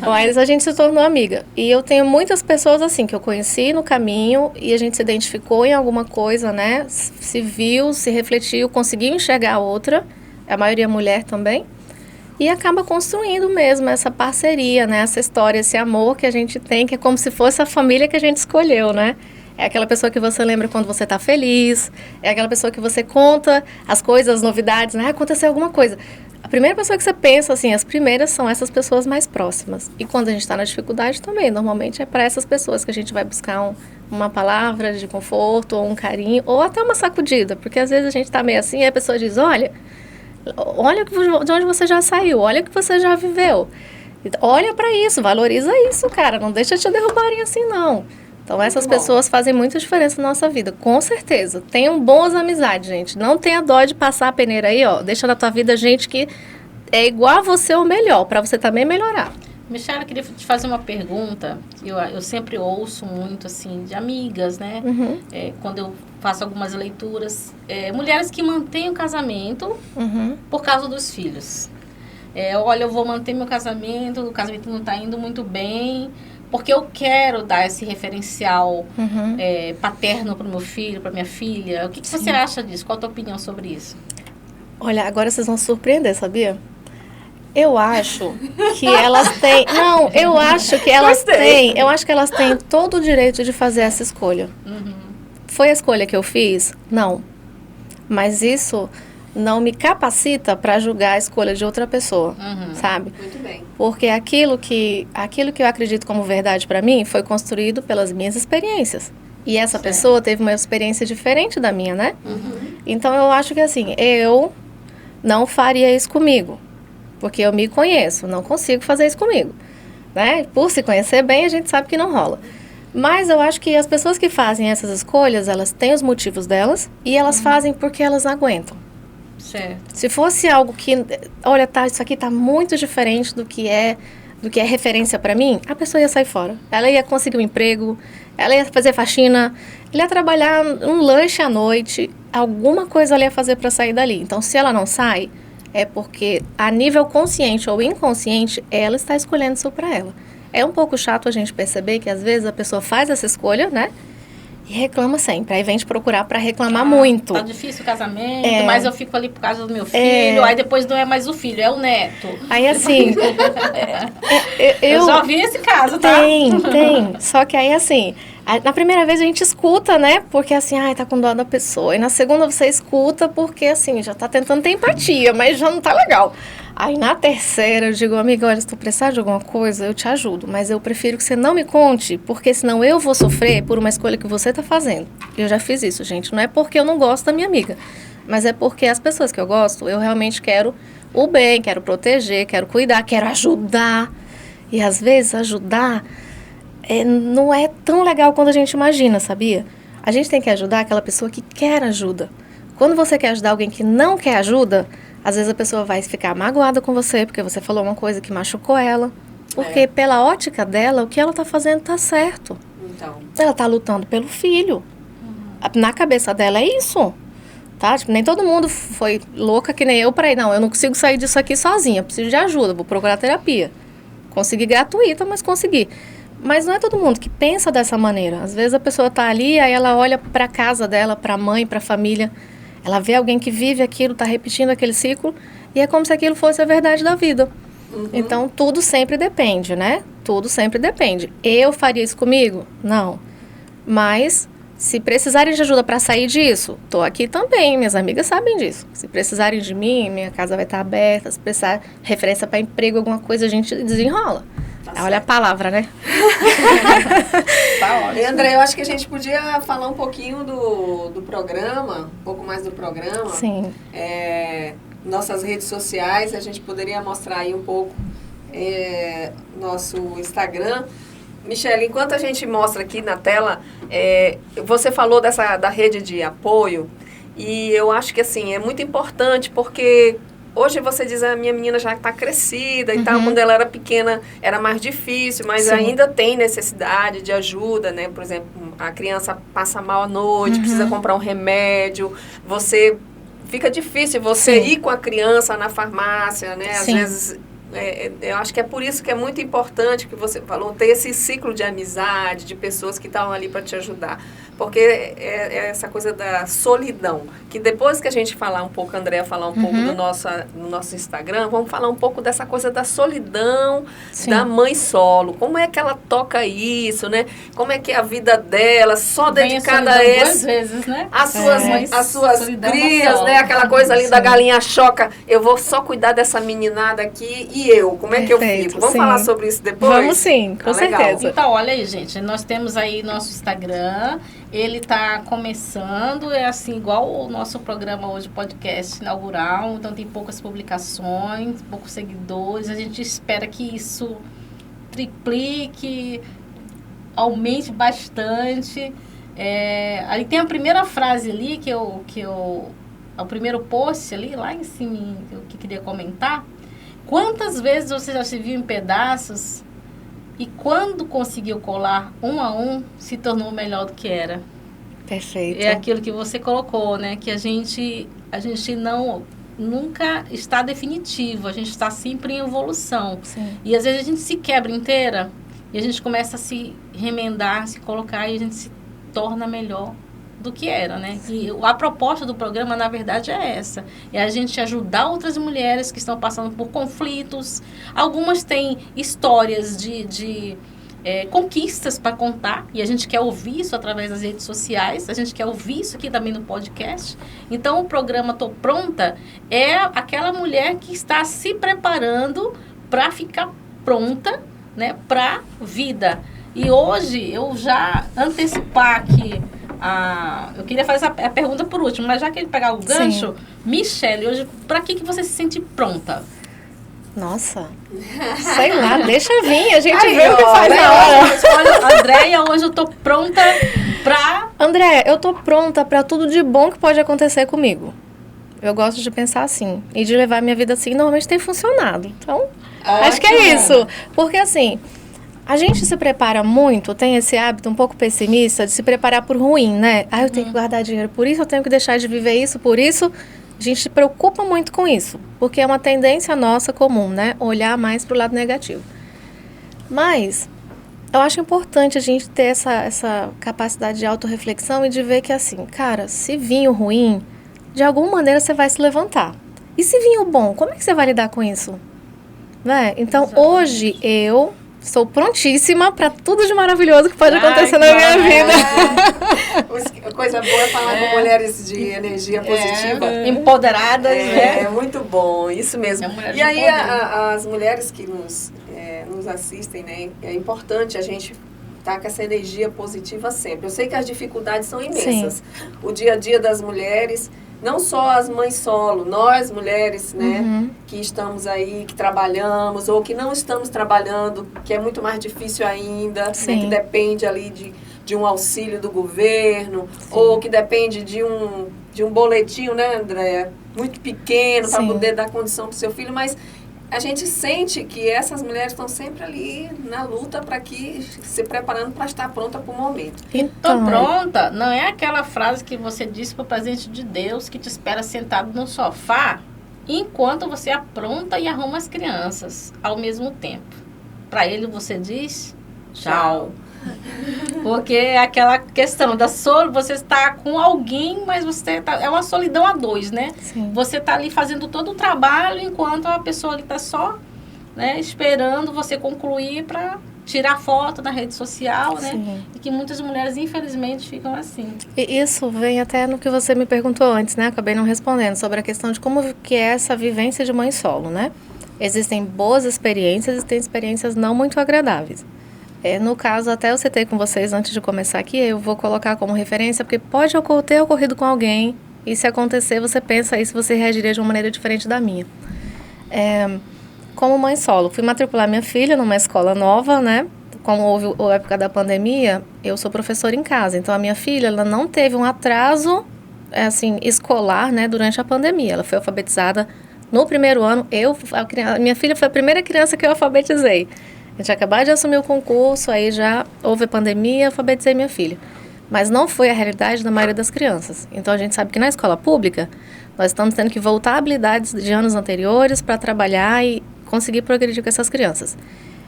D: Mas a gente se tornou amiga. E eu tenho muitas pessoas assim que eu conheci no caminho e a gente se identificou em alguma coisa, né? Se viu, se refletiu, conseguiu enxergar a outra. A maioria mulher também. E acaba construindo mesmo essa parceria, né? Essa história, esse amor que a gente tem, que é como se fosse a família que a gente escolheu, né? É aquela pessoa que você lembra quando você está feliz. É aquela pessoa que você conta as coisas, as novidades, né? Aconteceu alguma coisa. A primeira pessoa que você pensa, assim, as primeiras são essas pessoas mais próximas. E quando a gente está na dificuldade também, normalmente é para essas pessoas que a gente vai buscar uma palavra de conforto, ou um carinho, ou até uma sacudida. Porque às vezes a gente está meio assim e a pessoa diz, olha de onde você já saiu, olha o que você já viveu. Olha para isso, valoriza isso, cara. Não deixa te derrubarem assim, não. Então, essas pessoas fazem muita diferença na nossa vida, com certeza. Tenham boas amizades, gente. Não tenha dó de passar a peneira aí, ó. Deixa na tua vida gente que é igual a você ou melhor, para você também melhorar.
A: Michela, eu queria te fazer uma pergunta. Eu sempre ouço muito, assim, de amigas, né? Quando eu faço algumas leituras. Mulheres que mantêm o casamento por causa dos filhos. Olha, eu vou manter meu casamento, o casamento não está indo muito bem... Porque eu quero dar esse referencial paterno para o meu filho, para minha filha. O que você acha disso? Qual a tua opinião sobre isso?
D: Olha, agora vocês vão se surpreender, sabia? Eu acho que elas têm... Não, eu acho que elas têm... Eu acho que elas têm todo o direito de fazer essa escolha. Foi a escolha que eu fiz? Não. Mas isso não me capacita para julgar a escolha de outra pessoa, sabe?
B: Muito bem.
D: Porque aquilo que eu acredito como verdade para mim foi construído pelas minhas experiências. E essa pessoa teve uma experiência diferente da minha, né? Então, eu acho que assim, eu não faria isso comigo. Porque eu me conheço, não consigo fazer isso comigo. Né? Por se conhecer bem, a gente sabe que não rola. Mas eu acho que as pessoas que fazem essas escolhas, elas têm os motivos delas e elas fazem porque elas aguentam.
A: Certo.
D: Se fosse algo que, olha, isso aqui tá muito diferente do que é referência para mim, a pessoa ia sair fora. Ela ia conseguir um emprego, ela ia fazer faxina, ela ia trabalhar um lanche à noite, alguma coisa ela ia fazer para sair dali. Então, se ela não sai, é porque a nível consciente ou inconsciente, ela está escolhendo isso para ela. É um pouco chato a gente perceber que às vezes a pessoa faz essa escolha, né? E reclama sempre. Aí vem te procurar para reclamar muito.
A: Tá difícil o casamento, mas eu fico ali por causa do meu filho. Aí depois não é mais o filho, é o neto.
D: Aí assim...
A: eu já vi esse caso, tá?
D: Tem. Só que aí assim... Na primeira vez a gente escuta, né? Porque assim, tá com dó da pessoa. E na segunda você escuta porque assim, já tá tentando ter empatia, mas já não tá legal. Aí na terceira eu digo, amiga, olha, se tu precisar de alguma coisa, eu te ajudo. Mas eu prefiro que você não me conte, porque senão eu vou sofrer por uma escolha que você tá fazendo. Eu já fiz isso, gente. Não é porque eu não gosto da minha amiga, mas é porque as pessoas que eu gosto, eu realmente quero o bem, quero proteger, quero cuidar, quero ajudar. E às vezes ajudar não é tão legal quanto a gente imagina, sabia? A gente tem que ajudar aquela pessoa que quer ajuda. Quando você quer ajudar alguém que não quer ajuda, às vezes a pessoa vai ficar magoada com você, porque você falou uma coisa que machucou ela. Porque pela ótica dela, o que ela está fazendo está certo.
B: Então.
D: Ela está lutando pelo filho. Na cabeça dela é isso. Tá? Tipo, nem todo mundo foi louca que nem eu para ir. Não, eu não consigo sair disso aqui sozinha. Eu preciso de ajuda, vou procurar terapia. Consegui gratuita, mas consegui. Mas não é todo mundo que pensa dessa maneira. Às vezes a pessoa está ali, aí ela olha para a casa dela, para a mãe, para a família. Ela vê alguém que vive aquilo, está repetindo aquele ciclo, e é como se aquilo fosse a verdade da vida. Então, tudo sempre depende, né? Tudo sempre depende. Eu faria isso comigo? Não. Mas, se precisarem de ajuda para sair disso, estou aqui também, minhas amigas sabem disso. Se precisarem de mim, minha casa vai estar aberta. Se precisar referência para emprego, alguma coisa, a gente desenrola. Olha a palavra, né?
B: Tá ótimo. E André, eu acho que a gente podia falar um pouquinho do programa, um pouco mais do programa.
D: Sim.
B: Nossas redes sociais, a gente poderia mostrar aí um pouco nosso Instagram. Michele, enquanto a gente mostra aqui na tela, você falou da rede de apoio, e eu acho que assim, é muito importante porque hoje você diz, a minha menina já está crescida e tal, quando ela era pequena era mais difícil, mas ainda tem necessidade de ajuda, né? Por exemplo, a criança passa mal à noite, precisa comprar um remédio, fica difícil você ir com a criança na farmácia, né? Às vezes, eu acho que é por isso que é muito importante que você falou, ter esse ciclo de amizade, de pessoas que estão ali para te ajudar. Porque é essa coisa da solidão, que depois que a gente falar um pouco, a Andréa falar um pouco do nosso Instagram, vamos falar um pouco dessa coisa da solidão da mãe solo. Como é que ela toca isso, né? Como é que é a vida dela, só dedicada a esse...
A: vezes, né?
B: As suas crias, né? Aquela coisa ali da galinha choca. Eu vou só cuidar dessa meninada aqui e eu, como é que eu fico? Vamos falar sobre isso depois?
D: Vamos sim, com certeza.
A: Então, olha aí, gente, nós temos aí nosso Instagram. Ele está começando, é assim, igual o nosso programa hoje, podcast inaugural, então tem poucas publicações, poucos seguidores, a gente espera que isso triplique, aumente bastante. Aí tem a primeira frase ali, o primeiro post ali, lá em cima, que eu queria comentar. Quantas vezes você já se viu em pedaços e quando conseguiu colar um a um, se tornou melhor do que era?
D: Perfeito.
A: É aquilo que você colocou, né? Que a gente nunca está definitivo, a gente está sempre em evolução.
D: Sim.
A: E às vezes a gente se quebra inteira e a gente começa a se remendar, se colocar e a gente se torna melhor do que era, né? E a proposta do programa, na verdade, é essa. É a gente ajudar outras mulheres que estão passando por conflitos. Algumas têm histórias de conquistas para contar e a gente quer ouvir isso através das redes sociais. A gente quer ouvir isso aqui também no podcast. Então, o programa Tô Pronta é aquela mulher que está se preparando para ficar pronta, né, para vida. E hoje, eu já antecipar aqui eu queria fazer a pergunta por último, mas já que ele pegar o gancho, Michele, hoje, para que você se sente pronta?
D: Nossa, sei lá, deixa vir, a gente vê o que faz na hora.
A: Olha, Andréia, hoje eu tô pronta pra...
D: Andréia, eu tô pronta pra tudo de bom que pode acontecer comigo. Eu gosto de pensar assim, e de levar a minha vida assim, normalmente tem funcionado. Então, acho que é isso. Porque assim, a gente se prepara muito, tem esse hábito um pouco pessimista de se preparar por ruim, né? Eu tenho que guardar dinheiro por isso, eu tenho que deixar de viver isso por isso. A gente se preocupa muito com isso, porque é uma tendência nossa comum, né? Olhar mais pro lado negativo. Mas eu acho importante a gente ter essa capacidade de autorreflexão e de ver que assim, cara, se vir o ruim, de alguma maneira você vai se levantar. E se vir o bom, como é que você vai lidar com isso? Né? Então, hoje eu estou prontíssima para tudo de maravilhoso que pode acontecer na minha vida.
B: coisa boa falar com mulheres de energia positiva.
A: Empoderadas, né?
B: É muito bom, isso mesmo. E aí as mulheres que nos assistem, né? É importante a gente estar com essa energia positiva sempre. Eu sei que as dificuldades são imensas. Sim. O dia a dia das mulheres, não só as mães solo, nós mulheres, né, que estamos aí, que trabalhamos, ou que não estamos trabalhando, que é muito mais difícil ainda, né, que depende ali de um auxílio do governo, ou que depende de um boletim, né, Andréa, muito pequeno para poder dar condição para o seu filho, mas a gente sente que essas mulheres estão sempre ali na luta para se preparando para estar pronta para o momento.
A: Então, pronta não é aquela frase que você disse para o presente de Deus que te espera sentado no sofá enquanto você apronta e arruma as crianças ao mesmo tempo. Para ele você diz tchau. Porque é aquela questão da você está com alguém, mas você é uma solidão a dois, né? Sim. Você está ali fazendo todo o trabalho enquanto a pessoa ali está só, né, esperando você concluir para tirar foto na rede social, né? Sim. E que muitas mulheres, infelizmente, ficam assim.
D: E isso vem até no que você me perguntou antes, né? Acabei não respondendo, sobre a questão de como que é essa vivência de mãe solo, né? Existem boas experiências e tem experiências não muito agradáveis. No caso, até eu citei com vocês antes de começar aqui, eu vou colocar como referência, porque pode ter ocorrido com alguém, e se acontecer, você pensa aí se você reagiria de uma maneira diferente da minha. Como mãe solo, fui matricular minha filha numa escola nova, né? Como houve a época da pandemia, eu sou professora em casa, então a minha filha, ela não teve um atraso, assim, escolar, né, durante a pandemia. Ela foi alfabetizada no primeiro ano. A minha filha foi a primeira criança que eu alfabetizei. A gente acabou de assumir o concurso, aí já houve a pandemia, alfabetizei minha filha. Mas não foi a realidade da maioria das crianças. Então, a gente sabe que na escola pública, nós estamos tendo que voltar a habilidades de anos anteriores para trabalhar e conseguir progredir com essas crianças.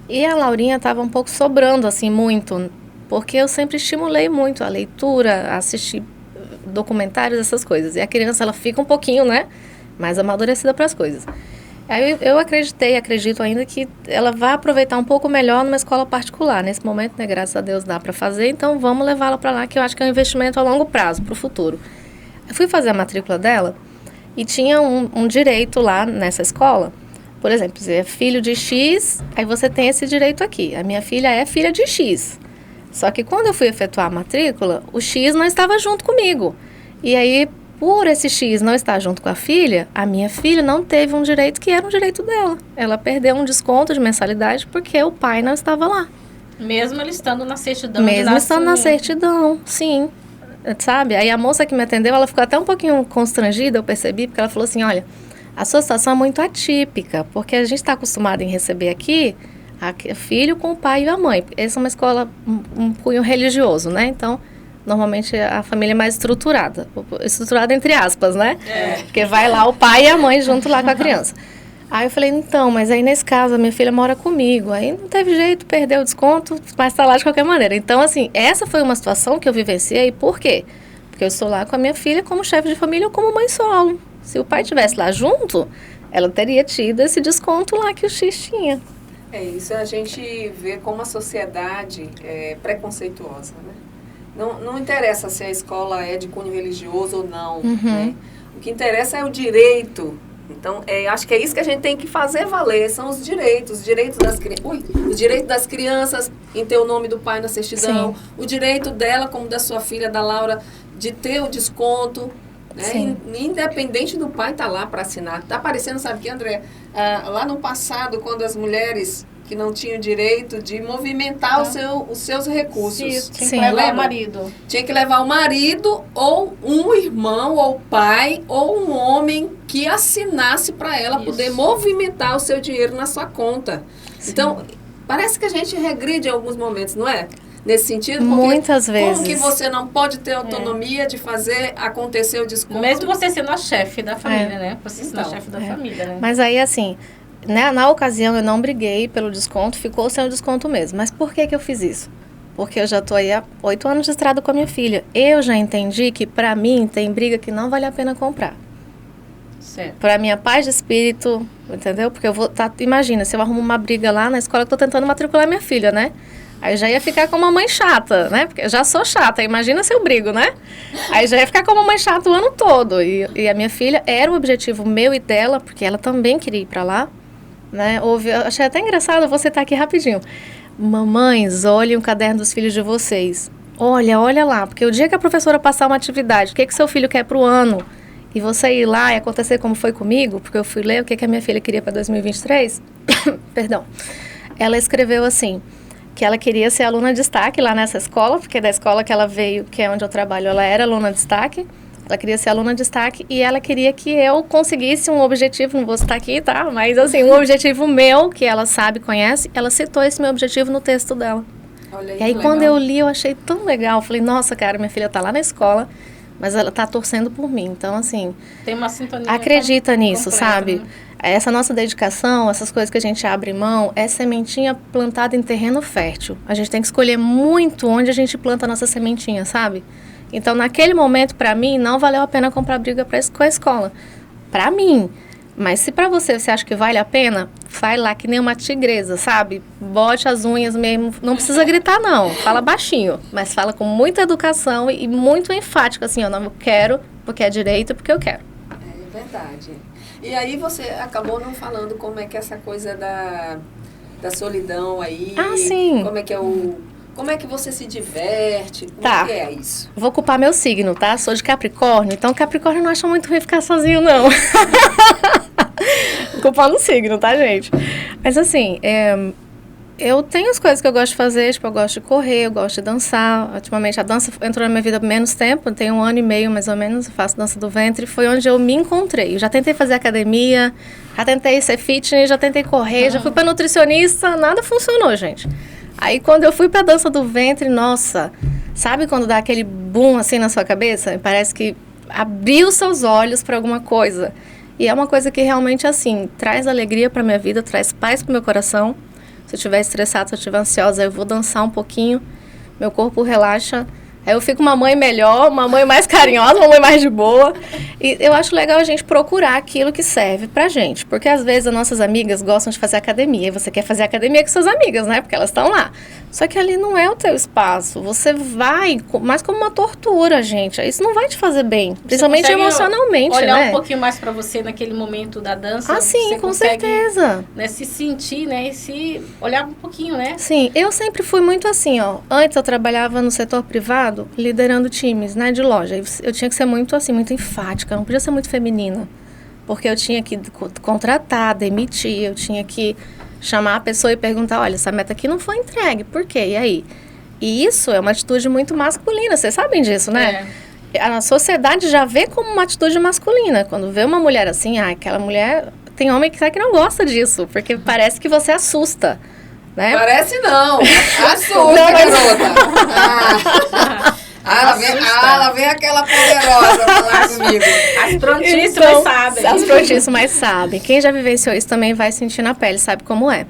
D: E a Laurinha estava um pouco sobrando, assim, muito, porque eu sempre estimulei muito a leitura, a assistir documentários, essas coisas. E a criança, ela fica um pouquinho, né, mais amadurecida para as coisas. Aí eu acredito ainda que ela vai aproveitar um pouco melhor numa escola particular. Nesse momento, né, graças a Deus dá para fazer, então vamos levá-la para lá, que eu acho que é um investimento a longo prazo, para o futuro. Eu fui fazer a matrícula dela e tinha um direito lá nessa escola. Por exemplo, você é filho de X, aí você tem esse direito aqui. A minha filha é filha de X. Só que quando eu fui efetuar a matrícula, o X não estava junto comigo. E aí, por esse X não estar junto com a filha, a minha filha não teve um direito que era um direito dela. Ela perdeu um desconto de mensalidade porque o pai não estava lá.
A: Mesmo ele estando na certidão.
D: Mesmo estando na certidão, sim. Sabe? Aí a moça que me atendeu, ela ficou até um pouquinho constrangida, eu percebi, porque ela falou assim, olha, a sua situação é muito atípica, porque a gente está acostumado em receber aqui filho com o pai e a mãe. Essa é uma escola, um cunho religioso, né? Então, normalmente a família é mais estruturada entre aspas, né? Porque vai lá o pai e a mãe junto lá com a criança. Aí eu falei, então, mas aí nesse caso a minha filha mora comigo, aí não teve jeito, perdeu o desconto, mas tá lá de qualquer maneira. Então, assim, essa foi uma situação que eu vivenciei, por quê? Porque eu estou lá com a minha filha como chefe de família ou como mãe solo. Se o pai estivesse lá junto, ela teria tido esse desconto lá que o X tinha.
B: É isso, a gente vê como a sociedade é preconceituosa, né? Não interessa se a escola é de cunho religioso ou não, né? O que interessa é o direito. Então, acho que é isso que a gente tem que fazer valer, são os direitos das crianças em ter o nome do pai na certidão, sim, o direito dela, como da sua filha, da Laura, de ter o desconto, né? Independente do pai estar lá para assinar. Está aparecendo, sabe o que, André? Lá no passado, quando as mulheres que não tinham direito de movimentar os seus recursos.
A: Isso, tinha que levar o marido.
B: Tinha que levar o marido, ou um irmão, ou pai, ou um homem que assinasse para ela poder movimentar o seu dinheiro na sua conta. Sim. Então, parece que a gente regride em alguns momentos, não é? Nesse sentido, porque
D: muitas vezes.
B: Como que você não pode ter autonomia de fazer acontecer o desconto?
A: Mesmo você sendo a chefe da família, né? Você sendo a chefe da família, né?
D: Mas aí, assim, né, na ocasião eu não briguei pelo desconto, ficou sem o desconto mesmo. Mas por que eu fiz isso? Porque eu já estou aí há 8 anos de estrada com a minha filha. Eu já entendi que, para mim, tem briga que não vale a pena comprar. Para minha paz de espírito, entendeu? Porque eu vou imagina, se eu arrumo uma briga lá na escola, eu estou tentando matricular minha filha, né? Aí eu já ia ficar como uma mãe chata, né? Porque eu já sou chata, imagina se eu brigo, né? Aí já ia ficar como uma mãe chata o ano todo. E a minha filha era o objetivo meu e dela, porque ela também queria ir pra lá, né? Eu achei até engraçado você estar aqui rapidinho. Mamães, olhem o caderno dos filhos de vocês. Olha lá, porque o dia que a professora passar uma atividade, o que seu filho quer pro ano, e você ir lá e acontecer como foi comigo, porque eu fui ler o que a minha filha queria para 2023, perdão, ela escreveu assim, que ela queria ser aluna de destaque lá nessa escola, porque da escola que ela veio, que é onde eu trabalho, ela era aluna de destaque, ela queria ser aluna de destaque e ela queria que eu conseguisse um objetivo, não vou citar aqui, tá? Mas assim, um objetivo meu, que ela sabe, conhece, ela citou esse meu objetivo no texto dela.
B: Olha aí,
D: e aí quando eu li, eu achei tão legal, falei, nossa, cara, minha filha tá lá na escola, mas ela tá torcendo por mim, então assim...
A: Tem uma sintonia.
D: Acredita nisso,
A: completa,
D: sabe?
A: né?
D: Essa nossa dedicação, essas coisas que a gente abre mão, é sementinha plantada em terreno fértil. A gente tem que escolher muito onde a gente planta a nossa sementinha, sabe? Então, naquele momento, pra mim, não valeu a pena comprar briga com a escola. Pra mim. Mas se pra você acha que vale a pena, vai lá que nem uma tigresa, sabe? Bote as unhas mesmo. Não precisa gritar, não. Fala baixinho. Mas fala com muita educação e muito enfático, assim, ó, não, eu quero, porque é direito, porque eu quero.
B: É verdade. E aí você acabou não falando como é que é essa coisa da solidão aí.
D: Ah, sim.
B: Como é que você se diverte? Como
D: Tá.
B: é que é isso?
D: Vou culpar meu signo, tá? Sou de Capricórnio, então Capricórnio não acha muito ruim ficar sozinho, não. Culpando o signo, tá, gente? Mas assim, eu tenho as coisas que eu gosto de fazer, tipo, eu gosto de correr, eu gosto de dançar. Ultimamente a dança entrou na minha vida há menos tempo, tem 1 ano e meio mais ou menos, eu faço dança do ventre, foi onde eu me encontrei. Eu já tentei fazer academia, já tentei ser fitness, já tentei correr, já fui pra nutricionista, nada funcionou, gente. Aí quando eu fui pra dança do ventre, nossa, sabe quando dá aquele boom assim na sua cabeça? Parece que abriu seus olhos pra alguma coisa. E é uma coisa que realmente, assim, traz alegria pra minha vida, traz paz pro meu coração. Se eu estiver estressada, se eu estiver ansiosa, eu vou dançar um pouquinho, meu corpo relaxa. Aí eu fico uma mãe melhor, uma mãe mais carinhosa, uma mãe mais de boa. E eu acho legal a gente procurar aquilo que serve pra gente. Porque às vezes as nossas amigas gostam de fazer academia. E você quer fazer academia com suas amigas, né? Porque elas estão lá. Só que ali não é o teu espaço. Você vai mais como uma tortura, gente. Isso não vai te fazer bem. Principalmente emocionalmente,
A: olhar
D: né?
A: um pouquinho mais pra você naquele momento da dança.
D: Ah, sim,
A: você
D: com
A: consegue,
D: certeza.
A: né, se sentir, né? E se olhar um pouquinho, né?
D: Sim, eu sempre fui muito assim, ó. Antes eu trabalhava no setor privado, liderando times, né, de loja. Eu tinha que ser muito assim, muito enfática, não podia ser muito feminina. Porque eu tinha que contratar, demitir, eu tinha que chamar a pessoa e perguntar, olha, essa meta aqui não foi entregue, por quê? E aí? E isso é uma atitude muito masculina, vocês sabem disso, né? A sociedade já vê como uma atitude masculina. Quando vê uma mulher assim, aquela mulher... Tem homem que não gosta disso, porque parece que você assusta, né?
B: Parece não. Assusta, garota. Ela vem aquela poderosa falar comigo.
A: As prontíssimas sabem.
D: As prontíssimas sabem. Quem já vivenciou isso também vai sentir na pele, sabe como é.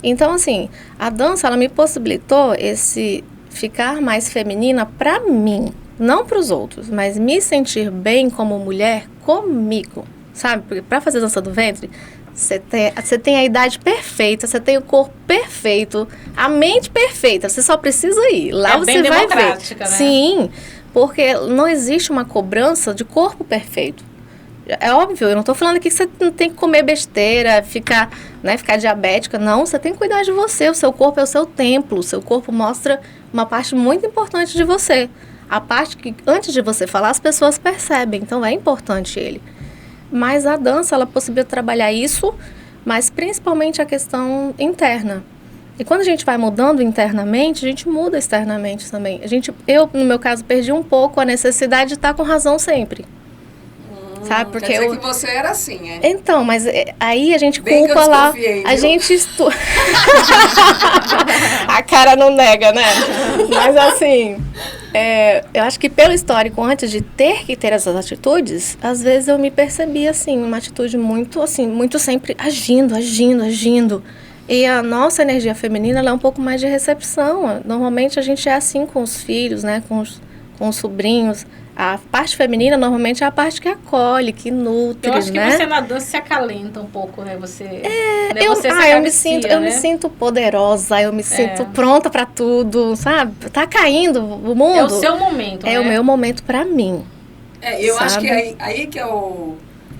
D: Então, assim, a dança, ela me possibilitou esse ficar mais feminina pra mim. Não pros outros, mas me sentir bem como mulher comigo, sabe? Porque pra fazer dança do ventre... Você tem a idade perfeita, você tem o corpo perfeito, a mente perfeita, você só precisa ir. Lá você vai ver.
A: Né?
D: Sim, porque não existe uma cobrança de corpo perfeito. É óbvio, eu não estou falando aqui que você não tem que comer besteira, ficar diabética. Não, você tem que cuidar de você. O seu corpo é o seu templo. O seu corpo mostra uma parte muito importante de você. A parte que, antes de você falar, as pessoas percebem. Então, é importante ele. Mas a dança, ela possibilita trabalhar isso, mas principalmente a questão interna. E quando a gente vai mudando internamente, a gente muda externamente também. Eu, no meu caso, perdi um pouco a necessidade de estar com razão sempre. Sabe? Porque
B: quer dizer que você era assim, é?
D: Então, mas aí a gente
B: bem
D: culpa lá. A gente A cara não nega, né? Mas assim, eu acho que pelo histórico, antes de ter que ter essas atitudes, às vezes eu me percebi assim, uma atitude muito assim, muito sempre agindo. E a nossa energia feminina, ela é um pouco mais de recepção. Normalmente a gente é assim com os filhos, né? Com com os sobrinhos. A parte feminina, normalmente, é a parte que acolhe, que nutre,
A: Eu acho que
D: né?
A: você na dança se acalenta um pouco, né? Você, né?
D: Eu,
A: Você se
D: eu me
A: acaricia,
D: sinto, eu me
A: né?
D: sinto poderosa, eu me sinto pronta pra tudo, sabe? Tá caindo o mundo.
A: É o seu momento,
D: É
A: né?
D: o meu momento pra mim.
B: Eu acho
D: Sabe?
B: que aí que é o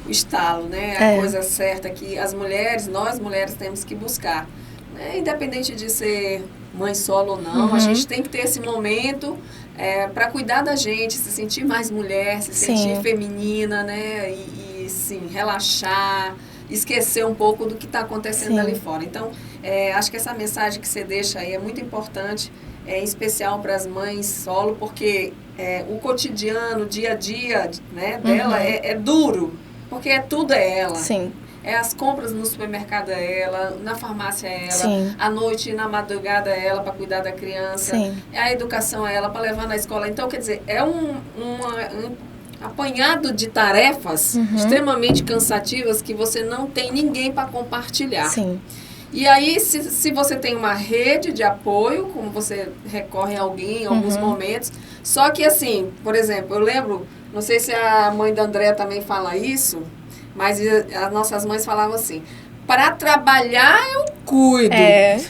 B: estalo, né? A coisa certa que nós mulheres temos que buscar. Né? Independente de ser mãe solo ou não, a gente tem que ter esse momento para cuidar da gente, se sentir mais mulher, se sentir feminina, né? E sim, relaxar, esquecer um pouco do que está acontecendo ali fora. Então, acho que essa mensagem que você deixa aí é muito importante, em especial para as mães solo, porque o cotidiano, o dia a dia, né, dela é duro, porque tudo é ela.
D: Sim.
B: As compras no supermercado é ela, na farmácia é ela,
D: Sim.
B: à noite e na madrugada é ela para cuidar da criança,
D: Sim.
B: a educação é ela para levar na escola. Então, quer dizer, é um apanhado de tarefas extremamente cansativas que você não tem ninguém para compartilhar.
D: Sim.
B: E aí, se você tem uma rede de apoio, como você recorre a alguém em alguns momentos, só que assim, por exemplo, eu lembro, não sei se a mãe da Andréa também fala isso, mas as nossas mães falavam assim, para trabalhar eu cuido,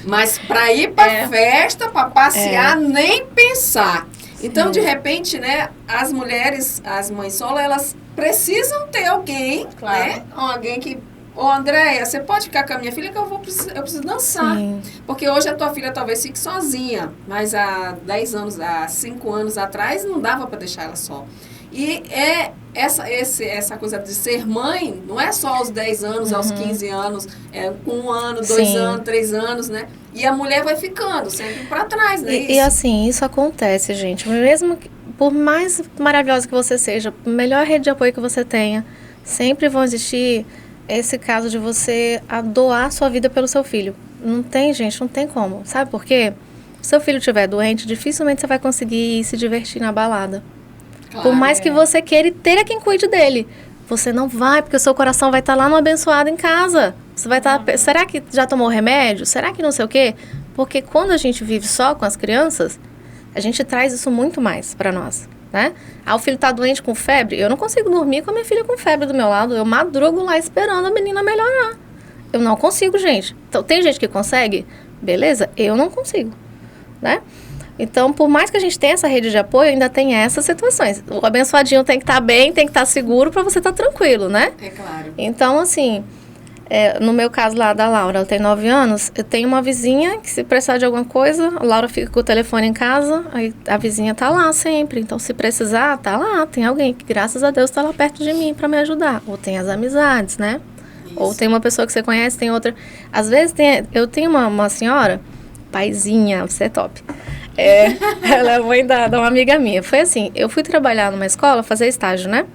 B: mas para ir para festa, para passear, nem pensar. Então, de repente, né, as mulheres, as mães solo, elas precisam ter alguém, né, alguém que... Ô, Andréia, você pode ficar com a minha filha que eu preciso dançar.
D: Sim.
B: Porque hoje a tua filha talvez fique sozinha, mas há 10 anos, há 5 anos atrás, não dava para deixar ela só. E essa coisa de ser mãe, não é só aos 10 anos, aos 15 anos, com 1 ano, 2 anos, 3 anos, né? E a mulher vai ficando sempre para trás, né?
D: E assim, isso acontece, gente. Mesmo que, por mais maravilhosa que você seja, melhor rede de apoio que você tenha, sempre vão existir esse caso de você doar sua vida pelo seu filho. Não tem, gente, não tem como. Sabe por quê? Se seu filho estiver doente, dificilmente você vai conseguir se divertir na balada.
B: Claro,
D: por mais que você queira ter quem cuide dele. Você não vai, porque o seu coração vai estar lá no abençoado em casa. Você vai estar... Será que já tomou remédio? Será que não sei o quê? Porque quando a gente vive só com as crianças, a gente traz isso muito mais para nós, né? O filho tá doente com febre, eu não consigo dormir com a minha filha com febre do meu lado. Eu madrugo lá esperando a menina melhorar. Eu não consigo, gente. Então, tem gente que consegue? Beleza, eu não consigo, né? Então, por mais que a gente tenha essa rede de apoio, ainda tem essas situações. O abençoadinho tem que estar bem, tem que estar seguro para você estar tranquilo, né?
B: É claro.
D: Então, assim, no meu caso lá da Laura, ela tem 9 anos, eu tenho uma vizinha que se precisar de alguma coisa, a Laura fica com o telefone em casa, aí a vizinha tá lá sempre. Então, se precisar, tá lá, tem alguém que, graças a Deus, tá lá perto de mim para me ajudar. Ou tem as amizades, né? Isso. Ou tem uma pessoa que você conhece, tem outra. Às vezes, eu tenho uma senhora, paizinha, você é top. Ela é mãe de uma amiga minha. Foi assim, eu fui trabalhar numa escola, fazer estágio, né?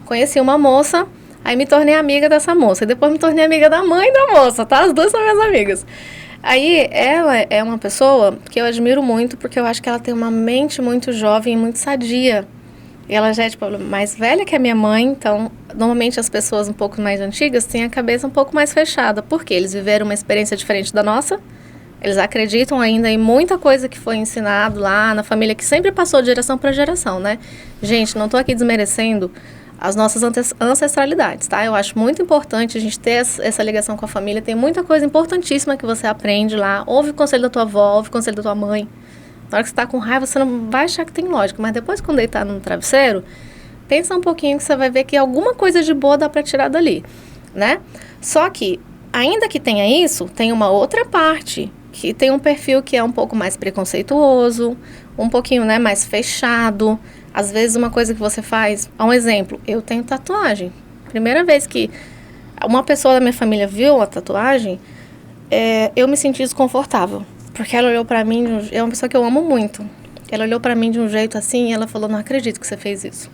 D: Conheci uma moça, aí me tornei amiga dessa moça. E depois me tornei amiga da mãe da moça, tá? As duas são minhas amigas. Aí, ela é uma pessoa que eu admiro muito, porque eu acho que ela tem uma mente muito jovem e muito sadia. E ela já é, tipo, mais velha que a minha mãe, então, normalmente as pessoas um pouco mais antigas têm a cabeça um pouco mais fechada. Porque eles viveram uma experiência diferente da nossa. Eles acreditam ainda em muita coisa que foi ensinado lá na família, que sempre passou de geração para geração, né? Gente, não estou aqui desmerecendo as nossas ancestralidades, tá? Eu acho muito importante a gente ter essa ligação com a família. Tem muita coisa importantíssima que você aprende lá. Ouve o conselho da tua avó, ouve o conselho da tua mãe. Na hora que você está com raiva, você não vai achar que tem lógica. Mas depois, quando deitar no travesseiro, pensa um pouquinho que você vai ver que alguma coisa de boa dá para tirar dali, né? Só que, ainda que tenha isso, tem uma outra parte que tem um perfil que é um pouco mais preconceituoso, um pouquinho, né, mais fechado. Às vezes uma coisa que você faz... Um exemplo, eu tenho tatuagem. Primeira vez que uma pessoa da minha família viu a tatuagem, eu me senti desconfortável. Porque ela olhou pra mim... É uma pessoa que eu amo muito. Ela olhou pra mim de um jeito assim e ela falou, não acredito que você fez isso.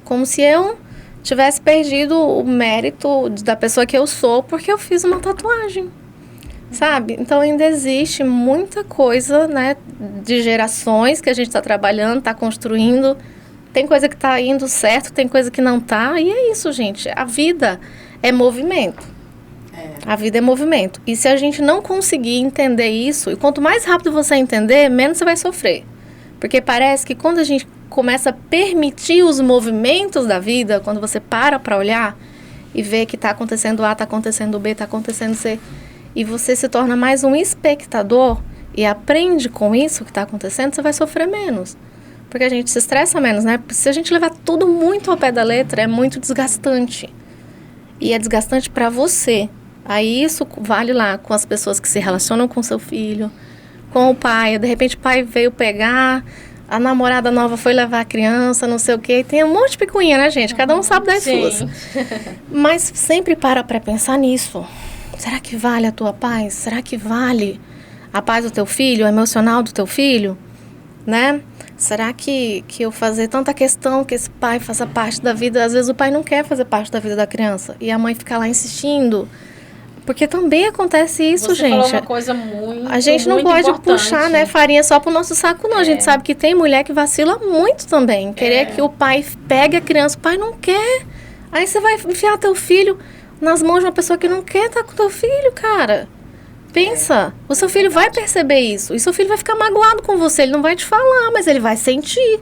D: Como se eu tivesse perdido o mérito da pessoa que eu sou porque eu fiz uma tatuagem. Sabe? Então, ainda existe muita coisa, né, de gerações que a gente está trabalhando, está construindo. Tem coisa que está indo certo, tem coisa que não está. E é isso, gente. A vida é movimento. A vida é movimento. E se a gente não conseguir entender isso, e quanto mais rápido você entender, menos você vai sofrer. Porque parece que quando a gente começa a permitir os movimentos da vida, quando você para olhar e vê que está acontecendo A, está acontecendo B, está acontecendo C, e você se torna mais um espectador e aprende com isso que está acontecendo, você vai sofrer menos. Porque a gente se estressa menos, né? Se a gente levar tudo muito ao pé da letra, é muito desgastante. E é desgastante para você. Aí isso vale lá com as pessoas que se relacionam com seu filho, com o pai. De repente o pai veio pegar, a namorada nova foi levar a criança, não sei o quê. Tem um monte de picuinha, né, gente? Cada um sabe das suas. Mas sempre para pensar nisso. Será que vale a tua paz? Será que vale a paz do teu filho, o emocional do teu filho? Né? Será que eu fazer tanta questão que esse pai faça parte da vida... Às vezes o pai não quer fazer parte da vida da criança. E a mãe fica lá insistindo... Porque também acontece isso,
A: Você
D: gente.
A: falou uma coisa muito
D: A gente não pode puxar, né, farinha só pro nosso saco, não. A gente sabe que tem mulher que vacila muito também. Querer que o pai pegue a criança. O pai não quer. Aí você vai enfiar teu filho nas mãos de uma pessoa que não quer estar com teu filho, cara. Pensa. O seu filho vai perceber isso. E seu filho vai ficar magoado com você. Ele não vai te falar, mas ele vai sentir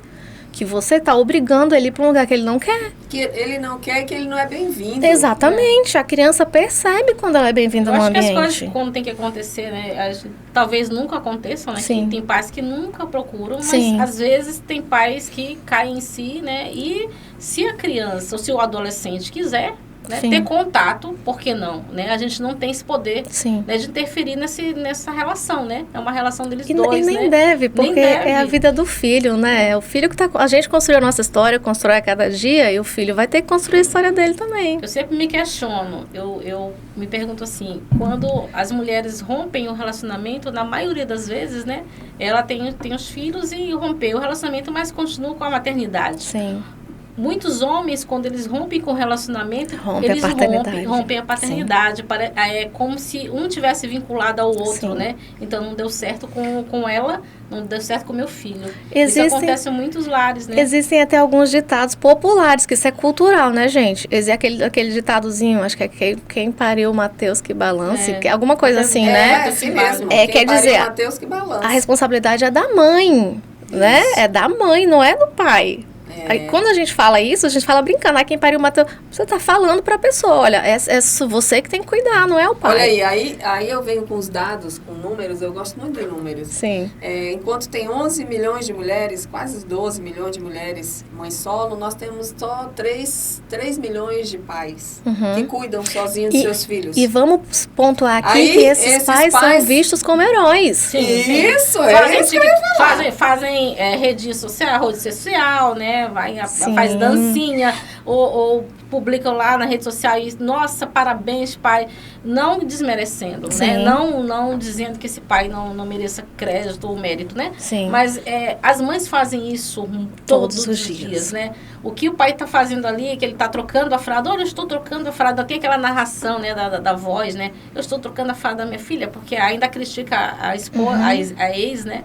D: que você está obrigando ele para um lugar que ele não quer.
B: Que ele não quer e que ele não é bem-vindo.
D: Exatamente. A criança percebe quando ela é bem-vinda no ambiente.
A: Eu acho que as coisas, como tem que acontecer, né? Talvez nunca aconteçam, né?
D: Sim.
A: Tem pais que nunca procuram, mas
D: Sim.
A: às vezes tem pais que caem em si, né? E se a criança ou se o adolescente quiser, né, ter contato, por que não? Né? A gente não tem esse poder, né, de interferir nessa relação, né? É uma relação deles dois,
D: e nem
A: né?
D: deve, porque é a vida do filho, né? O filho que tá... A gente construiu a nossa história, constrói a cada dia, e o filho vai ter que construir a história dele também.
A: Eu sempre me questiono, eu me pergunto assim, quando as mulheres rompem o relacionamento, na maioria das vezes, né? Ela tem os filhos e rompeu o relacionamento, mas continua com a maternidade.
D: Sim.
A: Muitos homens, quando eles rompem com o relacionamento,
D: eles
A: rompem a paternidade. É como se um tivesse vinculado ao outro,
D: Sim.
A: né? Então, não deu certo com ela, não deu certo com meu filho. Isso acontece em muitos lares, né?
D: Existem até alguns ditados populares, que isso é cultural, né, gente? Aquele ditadozinho, acho que é quem pariu Mateus que balance, que é alguma coisa assim, né?
B: É assim mesmo.
D: Quer dizer,
B: Mateus que balance.
D: A responsabilidade é da mãe, né? É da mãe, não é do pai. Aí, quando a gente fala isso, a gente fala brincando, quem pariu o Mateus, você tá falando pra pessoa, olha, é você que tem que cuidar, não é o pai.
B: Olha aí eu venho com os dados, com números, eu gosto muito de números.
D: Sim.
B: Enquanto tem 11 milhões de mulheres, quase 12 milhões de mulheres mães solo, nós temos só 3 milhões de pais que cuidam sozinhos de seus filhos.
D: E vamos pontuar aqui que esses pais são vistos como heróis.
B: Sim, isso,
A: fazem rede social, né? Faz dancinha, ou publicam lá na rede social e, nossa, parabéns, pai. Não desmerecendo, né? Não dizendo que esse pai não mereça crédito ou mérito, né?
D: Sim.
A: Mas as mães fazem isso todos os dias, né? O que o pai está fazendo ali, que ele está trocando a fralda. Olha, eu estou trocando a fralda. Tem aquela narração, né, da voz, né? Eu estou trocando a fralda da minha filha, porque ainda critica a esposa, a ex, né?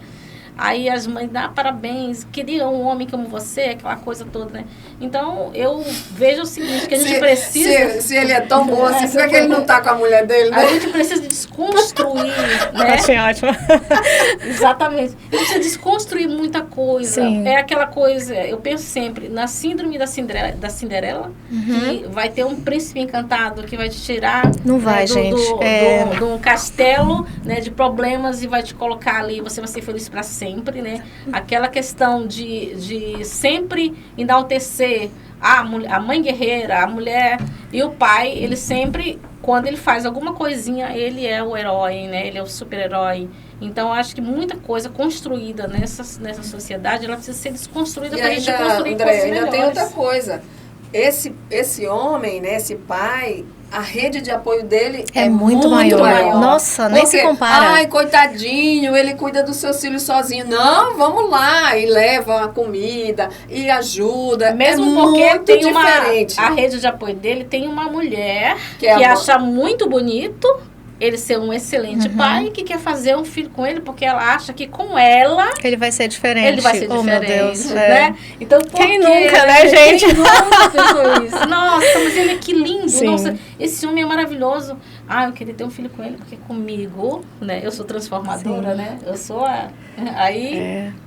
A: Aí as mães dão parabéns, queria um homem como você, aquela coisa toda, né? Então, eu vejo o seguinte, que a gente precisa...
B: Se ele é tão bom assim, por que ele não tá com a mulher dele, né?
A: A gente precisa desconstruir, né?
D: Achei ótimo.
A: Exatamente. A gente precisa desconstruir muita coisa.
D: Sim.
A: É aquela coisa, eu penso sempre, na síndrome da Cinderela, que vai ter um príncipe encantado que vai te tirar...
D: Não vai, gente.
A: De um castelo, né, de problemas e vai te colocar ali, você vai ser feliz pra sempre, né? Aquela questão de sempre enaltecer a mãe guerreira, a mulher e o pai, ele sempre, quando ele faz alguma coisinha, ele é o herói, né? Ele é o super-herói. Então, acho que muita coisa construída nessa sociedade, ela precisa ser desconstruída para a gente construir coisas melhores.
B: Ainda tem outra coisa. Esse homem, né, esse pai, a rede de apoio dele é muito maior.
D: Nossa, nem se compara.
B: Ai, coitadinho, ele cuida dos seus filhos sozinho. Não, vamos lá. E leva a comida, e ajuda.
A: Mesmo porque tem a rede de apoio dele tem uma mulher que acha muito bonito ele ser um excelente pai, que quer fazer um filho com ele, porque ela acha que com ela...
D: Ele vai ser diferente.
A: Ele vai ser diferente,
D: meu Deus,
A: né? Então,
D: quem nunca, né, gente?
A: Quem nunca pensou isso? Nossa, mas ele é que lindo.
D: Sim.
A: Nossa, esse homem é maravilhoso. Eu queria ter um filho com ele, porque comigo, né? Eu sou transformadora, né? Eu sou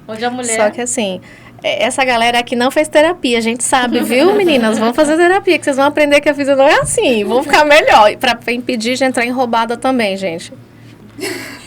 A: onde a mulher...
D: Só que assim... essa galera aqui não fez terapia, a gente sabe, viu, meninas? Vamos fazer terapia, que vocês vão aprender que a vida não é assim. Vão ficar melhor. E pra impedir de entrar em roubada também, gente.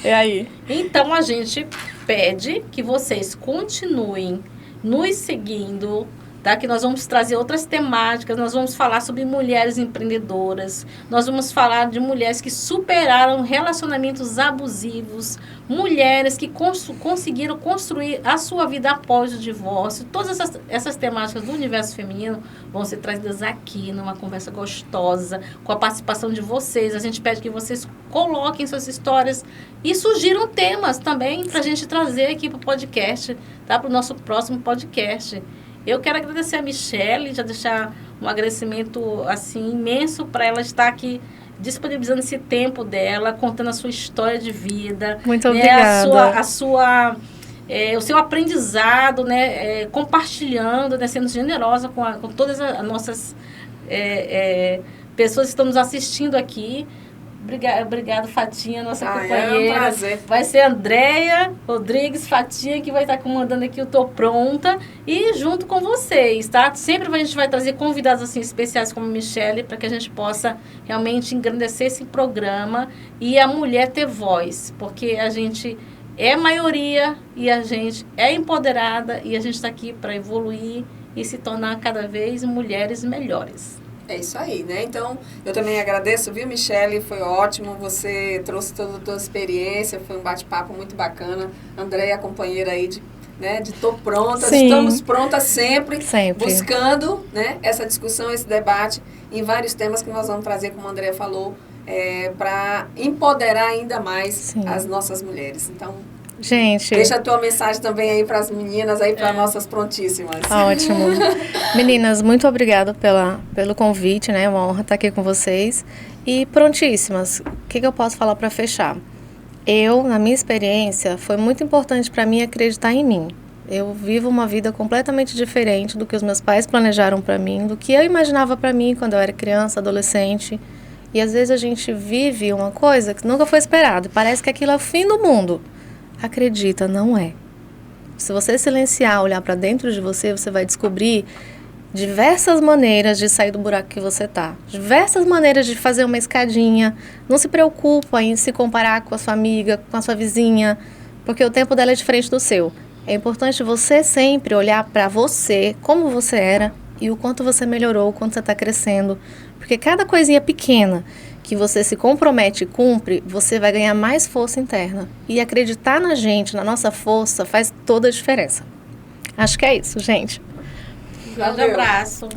D: E aí?
A: Então, a gente pede que vocês continuem nos seguindo, tá? Que nós vamos trazer outras temáticas, nós vamos falar sobre mulheres empreendedoras, nós vamos falar de mulheres que superaram relacionamentos abusivos, mulheres que conseguiram construir a sua vida após o divórcio. Todas essas temáticas do universo feminino vão ser trazidas aqui numa conversa gostosa, com a participação de vocês. A gente pede que vocês coloquem suas histórias e sugiram temas também para a gente trazer aqui para o podcast, tá? Para o nosso próximo podcast. Eu quero agradecer a Michele, já deixar um agradecimento assim imenso para ela estar aqui disponibilizando esse tempo dela, contando a sua história de vida.
D: Muito obrigada.
A: O seu aprendizado, né, compartilhando, né, sendo generosa com todas as nossas pessoas que estão nos assistindo aqui. Obrigado, Fatinha, nossa companheira.
B: É um prazer.
A: Vai ser a Andréia Rodrigues Fatinha que vai estar comandando aqui o Tô Pronta e junto com vocês, tá? Sempre a gente vai trazer convidados assim especiais como a Michele para que a gente possa realmente engrandecer esse programa e a mulher ter voz, porque a gente é maioria e a gente é empoderada e a gente está aqui para evoluir e se tornar cada vez mulheres melhores.
B: É isso aí, né? Então, eu também agradeço, viu, Michele? Foi ótimo, você trouxe toda a tua experiência, foi um bate-papo muito bacana. Andréia, companheira aí de Tô Pronta.
D: Sim.
B: Estamos prontas sempre,
D: Sempre.
B: buscando, né, essa discussão, esse debate em vários temas que nós vamos trazer, como a Andréia falou, para empoderar ainda mais
D: Sim.
B: as nossas mulheres. Então,
D: Gente,
B: deixa a tua mensagem também aí para as meninas, aí para nossas prontíssimas.
D: ótimo. Meninas, muito obrigada pelo convite, né? É uma honra estar aqui com vocês. E prontíssimas, o que eu posso falar para fechar? Na minha experiência, foi muito importante para mim acreditar em mim. Eu vivo uma vida completamente diferente do que os meus pais planejaram para mim, do que eu imaginava para mim quando eu era criança, adolescente. E às vezes a gente vive uma coisa que nunca foi esperado. Parece que aquilo é o fim do mundo. Acredita, não é. Se você silenciar, olhar para dentro de você, você vai descobrir diversas maneiras de sair do buraco que você tá. Diversas maneiras de fazer uma escadinha. Não se preocupa em se comparar com a sua amiga, com a sua vizinha, porque o tempo dela é diferente do seu. É importante você sempre olhar para você, como você era e o quanto você melhorou, o quanto você está crescendo. Porque cada coisinha pequena que você se compromete e cumpre, você vai ganhar mais força interna. E acreditar na gente, na nossa força, faz toda a diferença. Acho que é isso, gente.
A: Um grande abraço.